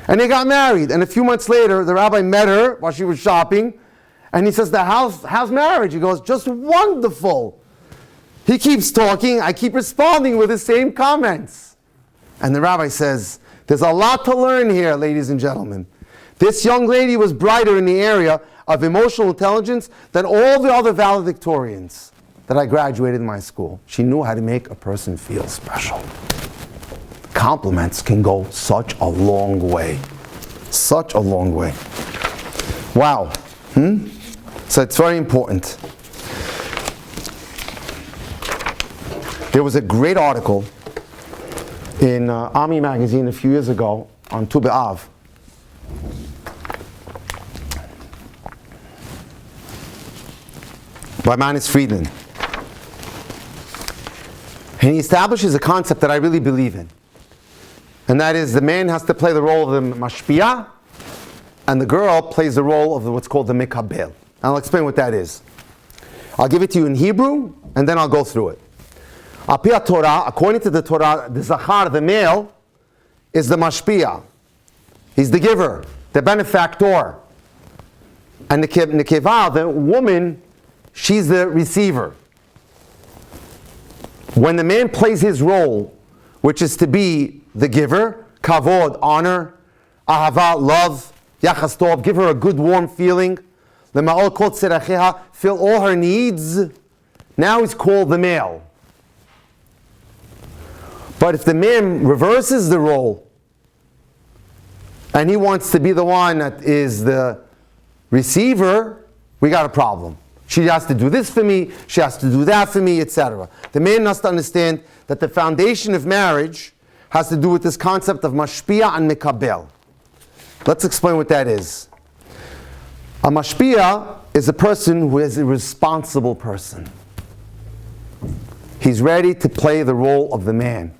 And they got married. And a few months later, the rabbi met her while she was shopping. And he says, how's marriage? He goes, just wonderful. He keeps talking. I keep responding with the same comments. And the rabbi says, there's a lot to learn here, ladies and gentlemen. This young lady was brighter in the area of emotional intelligence than all the other valedictorians that I graduated in my school. She knew how to make a person feel special. Compliments can go such a long way. Such a long way. Wow. So it's very important. There was a great article in Ami magazine a few years ago on Tu B'Av. By Manis Friedman. And he establishes a concept that I really believe in. And that is the man has to play the role of the mashpia, and the girl plays the role of what's called the mikabel. And I'll explain what that is. I'll give it to you in Hebrew, and then I'll go through it. Apia Torah, according to the Torah, the zachar, the male, is the mashpia. He's the giver, the benefactor. And the nekeva, the woman, she's the receiver. When the man plays his role, which is to be the giver, kavod, honor, ahava, love, yachas tov, give her a good warm feeling, lema'ol kol tzeracheha, fill all her needs, now he's called the male. But if the man reverses the role, and he wants to be the one that is the receiver, we got a problem. She has to do this for me, she has to do that for me, etc. The man must understand that the foundation of marriage has to do with this concept of mashpia and mekabel. Let's explain what that is. A mashpia is a person who is a responsible person. He's ready to play the role of the man.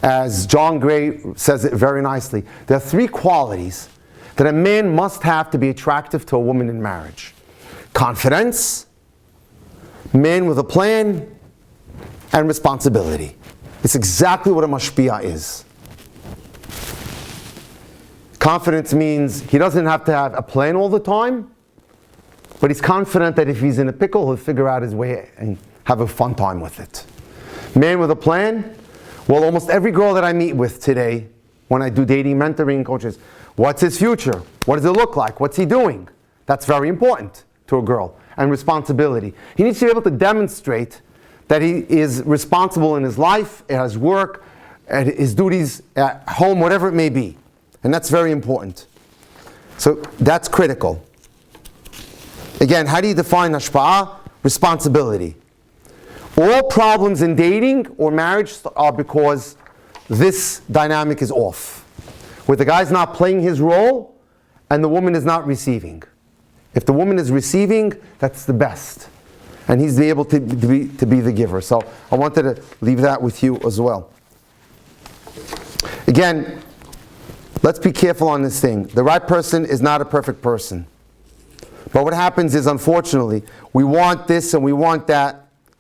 As John Gray says it very nicely, there are three qualities that a man must have to be attractive to a woman in marriage. Confidence, man with a plan, and responsibility. It's exactly what a mashpia is. Confidence means he doesn't have to have a plan all the time, but he's confident that if he's in a pickle, he'll figure out his way and have a fun time with it. Man with a plan, well, almost every girl that I meet with today, when I do dating mentoring coaches, what's his future? What does it look like? What's he doing? That's very important to a girl. And responsibility. He needs to be able to demonstrate that he is responsible in his life, at his work, at his duties at home, whatever it may be. And that's very important. So that's critical. Again, how do you define hashpa'ah? Responsibility. All problems in dating or marriage are because this dynamic is off. Where the guy's not playing his role and the woman is not receiving. If the woman is receiving, that's the best. And he's able to be the giver. So I wanted to leave that with you as well. Again, let's be careful on this thing. The right person is not a perfect person. But what happens is, unfortunately, we want this and we want that.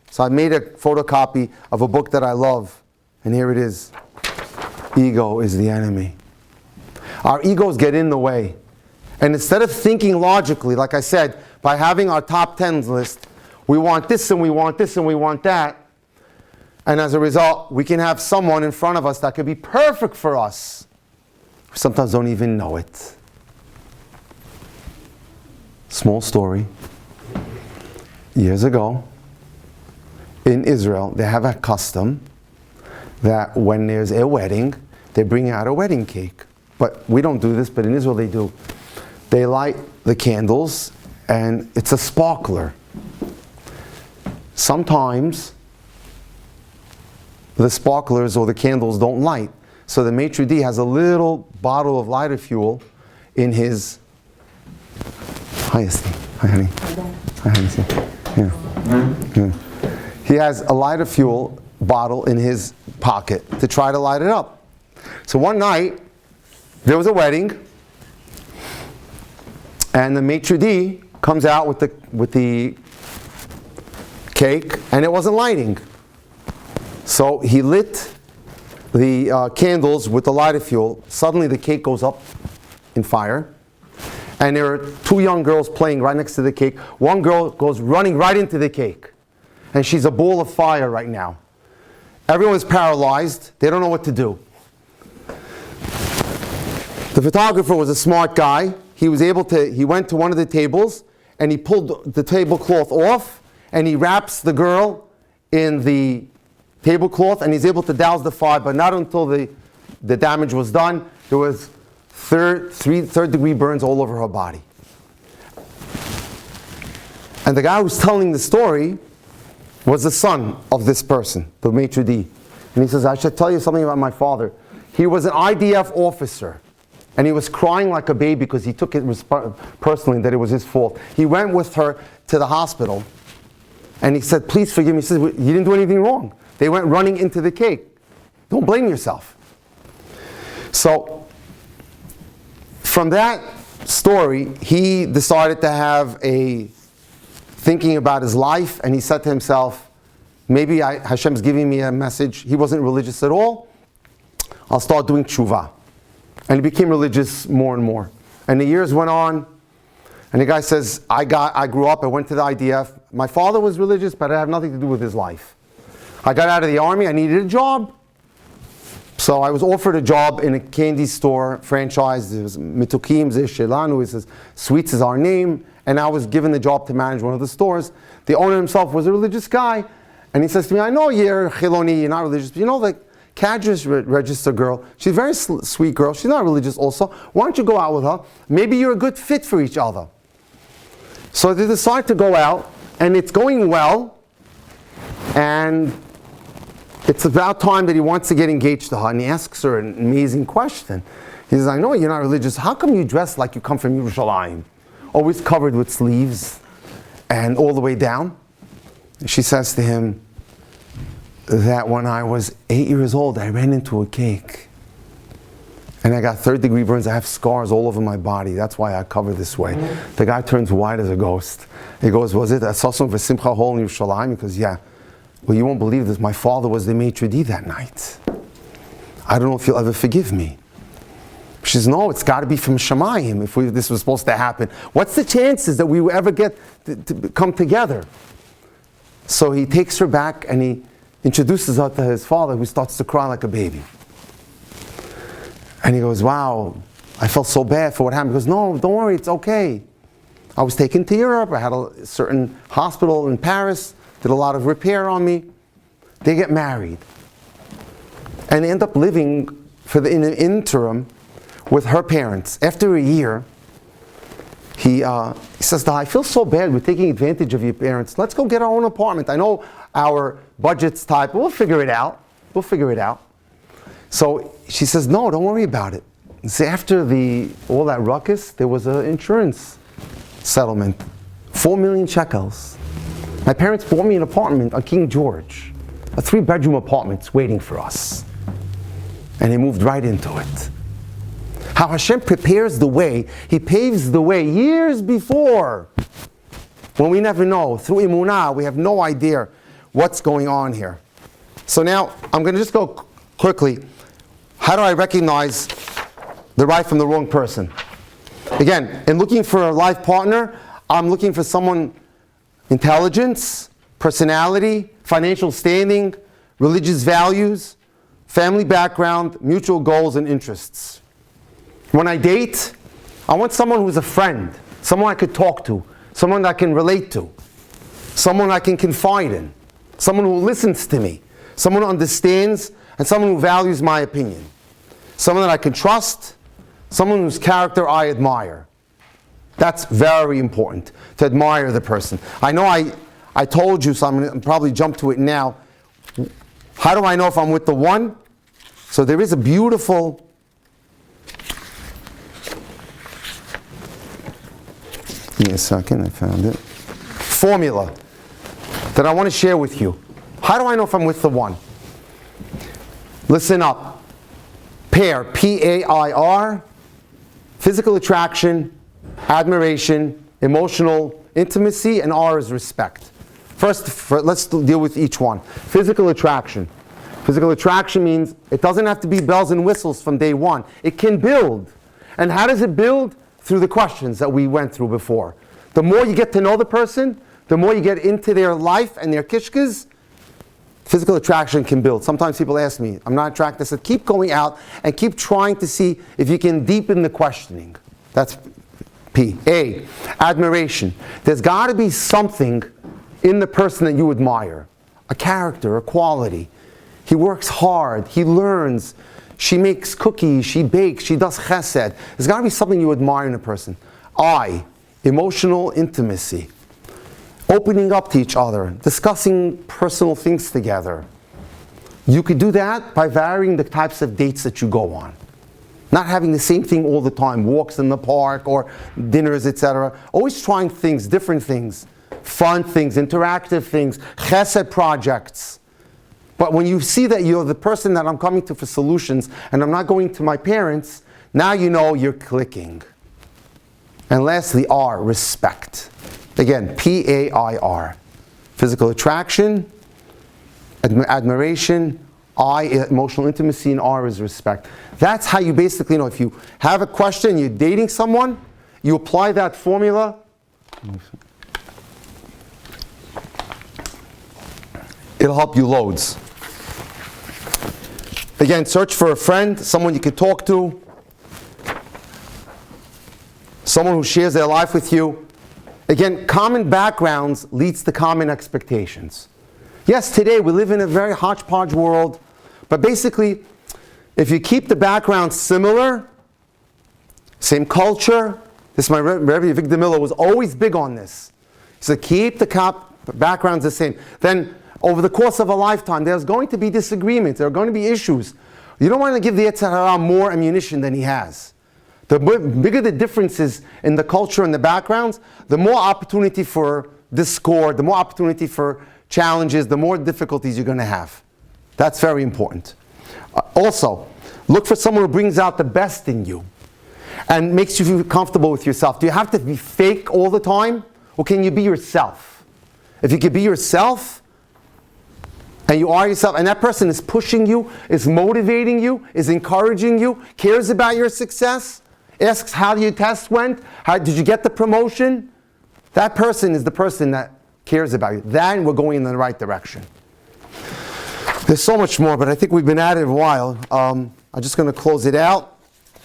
So I made a photocopy of a book that I love. And here it is. Ego is the enemy. Our egos get in the way. And instead of thinking logically, like I said, by having our top 10 list, we want this and we want this and we want that. And as a result, we can have someone in front of us that could be perfect for us. We sometimes don't even know it. Small story. Years ago, in Israel, they have a custom that when there's a wedding, they bring out a wedding cake. But we don't do this, but in Israel they do. They light the candles, and it's a sparkler. Sometimes the sparklers or the candles don't light. So the maitre d' has a little bottle of lighter fuel in his... Hi, Esther. Hi, honey. Hi, honey. Yeah. He has a lighter fuel bottle in his pocket to try to light it up. So one night, there was a wedding, and the maitre d' comes out with the cake, and it wasn't lighting. So he lit the candles with the lighter fuel. Suddenly the cake goes up in fire, and there are two young girls playing right next to the cake. One girl goes running right into the cake, and she's a ball of fire right now. Everyone's paralyzed. They don't know what to do. The photographer was a smart guy. He went to one of the tables, and he pulled the tablecloth off, and he wraps the girl in the tablecloth, and he's able to douse the fire, but not until the damage was done. There was third degree burns all over her body. And the guy who's telling the story was the son of this person, the maitre d'. And he says, I should tell you something about my father. He was an IDF officer. And he was crying like a baby because he took it personally that it was his fault. He went with her to the hospital. And he said, please forgive me. He said, you didn't do anything wrong. They went running into the cake. Don't blame yourself. So, from that story, he decided to have a thinking about his life, and he said to himself, maybe Hashem's giving me a message. He wasn't religious at all. I'll start doing tshuva. And he became religious more and more. And the years went on, and the guy says, I grew up, I went to the IDF. My father was religious, but I have nothing to do with his life. I got out of the army, I needed a job. So I was offered a job in a candy store franchise. It was Mitukim Shelanu. He says, Sweets is our name. And I was given the job to manage one of the stores. The owner himself was a religious guy. And he says to me, I know you're Chiloni, you're not religious. But you know the cadre register girl, she's a very sweet girl. She's not religious also. Why don't you go out with her? Maybe you're a good fit for each other. So they decide to go out. And it's going well. And it's about time that he wants to get engaged to her, and he asks her an amazing question. He says, I know you're not religious. How come you dress like you come from Yerushalayim? Always covered with sleeves and all the way down? She says to him that when I was 8 years old, I ran into a cake. And I got third-degree burns. I have scars all over my body. That's why I cover this way. The guy turns white as a ghost. He goes, was it a Sasson V'Simcha hole in Yerushalayim? He goes, yeah. Well, you won't believe this. My father was the maitre d' that night. I don't know if you'll ever forgive me. She says, no, it's got to be from Shemayim if this was supposed to happen. What's the chances that we will ever get to come together? So he takes her back and he introduces her to his father, who starts to cry like a baby. And he goes, wow, I felt so bad for what happened. He goes, no, don't worry, it's okay. I was taken to Europe. I had a certain hospital in Paris. Did a lot of repair on me. They get married. And they end up living in an interim with her parents. After a year, he says to her, I feel so bad. We're taking advantage of your parents. Let's go get our own apartment. I know our budget's tight, but we'll figure it out. We'll figure it out. So she says, no, don't worry about it. See, after all that ruckus, there was an insurance settlement. 4 million shekels. My parents bought me an apartment on King George, a 3-bedroom apartment waiting for us. And they moved right into it. How Hashem prepares the way, He paves the way years before, when we never know. Through Emunah, we have no idea what's going on here. So now, I'm going to just go quickly. How do I recognize the right from the wrong person? Again, in looking for a life partner, I'm looking for someone intelligence, personality, financial standing, religious values, family background, mutual goals and interests. When I date, I want someone who's a friend, someone I could talk to, someone that I can relate to, someone I can confide in, someone who listens to me, someone who understands, and someone who values my opinion, someone that I can trust, someone whose character I admire. That's very important, to admire the person. I know I told you, so I'm going to probably jump to it now. How do I know if I'm with the one? So there is a beautiful give me a second, I found it. Formula that I want to share with you. How do I know if I'm with the one? Listen up. Pair, P-A-I-R, physical attraction, admiration, emotional intimacy, and R is respect. First, let's deal with each one. Physical attraction. Physical attraction means it doesn't have to be bells and whistles from day one. It can build. And how does it build? Through the questions that we went through before. The more you get to know the person, the more you get into their life and their kishkas, physical attraction can build. Sometimes people ask me, I'm not attracted. I said, keep going out and keep trying to see if you can deepen the questioning. That's P. A, admiration. There's got to be something in the person that you admire. A character, a quality. He works hard, he learns. She makes cookies, she bakes, she does chesed. There's got to be something you admire in a person. I, emotional intimacy. Opening up to each other, discussing personal things together. You could do that by varying the types of dates that you go on. Not having the same thing all the time, walks in the park or dinners, etc. Always trying things, different things, fun things, interactive things, chesed projects. But when you see that you're the person that I'm coming to for solutions and I'm not going to my parents, now you know you're clicking. And lastly, R, respect. Again, P-A-I-R. Physical attraction, admiration, I, emotional intimacy, and R is respect. That's how you basically know. If you have a question, you're dating someone, you apply that formula. It'll help you loads. Again, search for a friend, someone you can talk to, someone who shares their life with you. Again, common backgrounds leads to common expectations. Yes, today we live in a very hodgepodge world, but basically, if you keep the background similar, same culture, this is my Rabbi Victor Miller was always big on this. He said, keep the backgrounds the same. Then, over the course of a lifetime, there's going to be disagreements. There are going to be issues. You don't want to give the Yetzer Hara more ammunition than he has. The bigger the differences in the culture and the backgrounds, the more opportunity for discord, the more opportunity for challenges, the more difficulties you're going to have. That's very important. Also, look for someone who brings out the best in you and makes you feel comfortable with yourself. Do you have to be fake all the time? Or can you be yourself? If you can be yourself, and you are yourself, and that person is pushing you, is motivating you, is encouraging you, cares about your success, asks how your test went, how did you get the promotion? That person is the person that cares about you. Then we're going in the right direction. There's so much more, but I think we've been at it a while. I'm just going to close it out.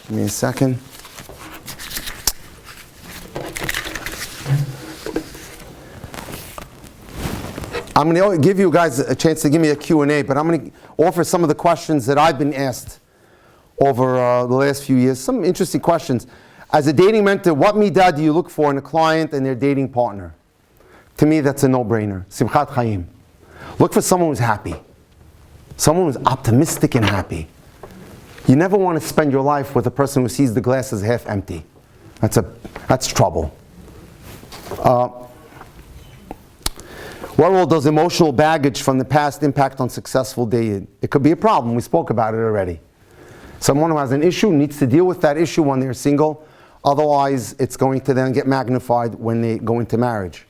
Give me a second. I'm going to give you guys a chance to give me a Q&A, but I'm going to offer some of the questions that I've been asked over the last few years. Some interesting questions. As a dating mentor, what midah do you look for in a client and their dating partner? To me, that's a no-brainer. Simchat Chaim. Look for someone who's happy. Someone who's optimistic and happy. You never want to spend your life with a person who sees the glass as half empty. That's trouble. What role does emotional baggage from the past impact on successful dating? It could be a problem. We spoke about it already. Someone who has an issue needs to deal with that issue when they're single. Otherwise, it's going to then get magnified when they go into marriage.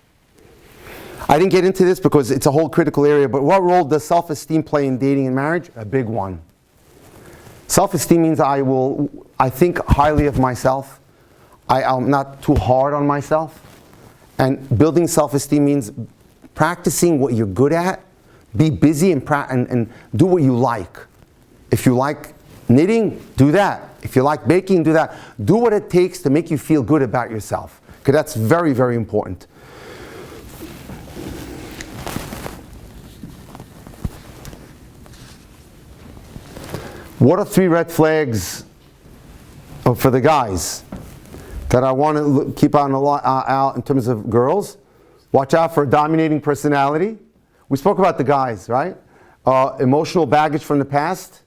I didn't get into this because it's a whole critical area, but what role does self-esteem play in dating and marriage? A big one. Self-esteem means I think highly of myself. I'm not too hard on myself. And building self-esteem means practicing what you're good at. Be busy and do what you like. If you like knitting, do that. If you like baking, do that. Do what it takes to make you feel good about yourself. Because that's very, very important. What are 3 red flags for the guys that I want to keep out in terms of girls? Watch out for a dominating personality. We spoke about the guys, right? Emotional baggage from the past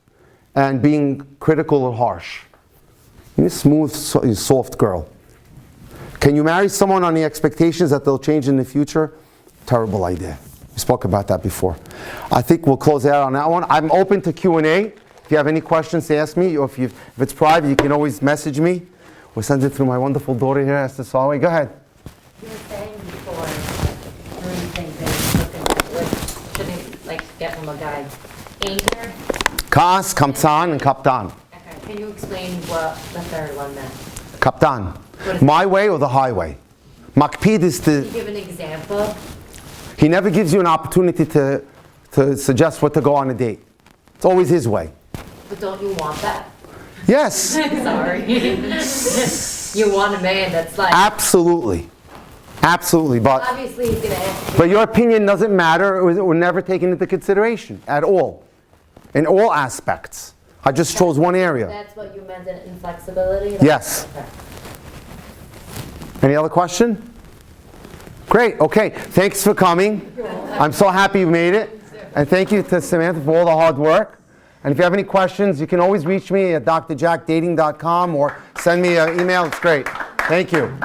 and being critical or harsh. You're a smooth, soft girl. Can you marry someone on the expectations that they'll change in the future? Terrible idea. We spoke about that before. I think we'll close out on that one. I'm open to Q&A. If you have any questions to ask me, or if it's private, you can always message me. We'll send it through my wonderful daughter here, Esther Salway. Go ahead. You were saying before, 3 things that you're looking for, shouldn't get from a guy. Anger. Kas, kamtan, and kaptan. Okay. Can you explain what the third one meant? Kaptan. My way or the highway? Makpid is Can you give an example? He never gives you an opportunity to suggest what to go on a date. It's always his way. But don't you want that? Yes. Sorry. You want a man that's like... Absolutely. Absolutely. But obviously he's going to ask you. But your opinion doesn't matter or never taken into consideration at all. In all aspects. I just chose one area. That's what you meant in inflexibility? Yes. Okay. Any other question? Great. Okay. Thanks for coming. I'm so happy you made it. And thank you to Samantha for all the hard work. And if you have any questions, you can always reach me at drjackdating.com or send me an email. It's great. Thank you.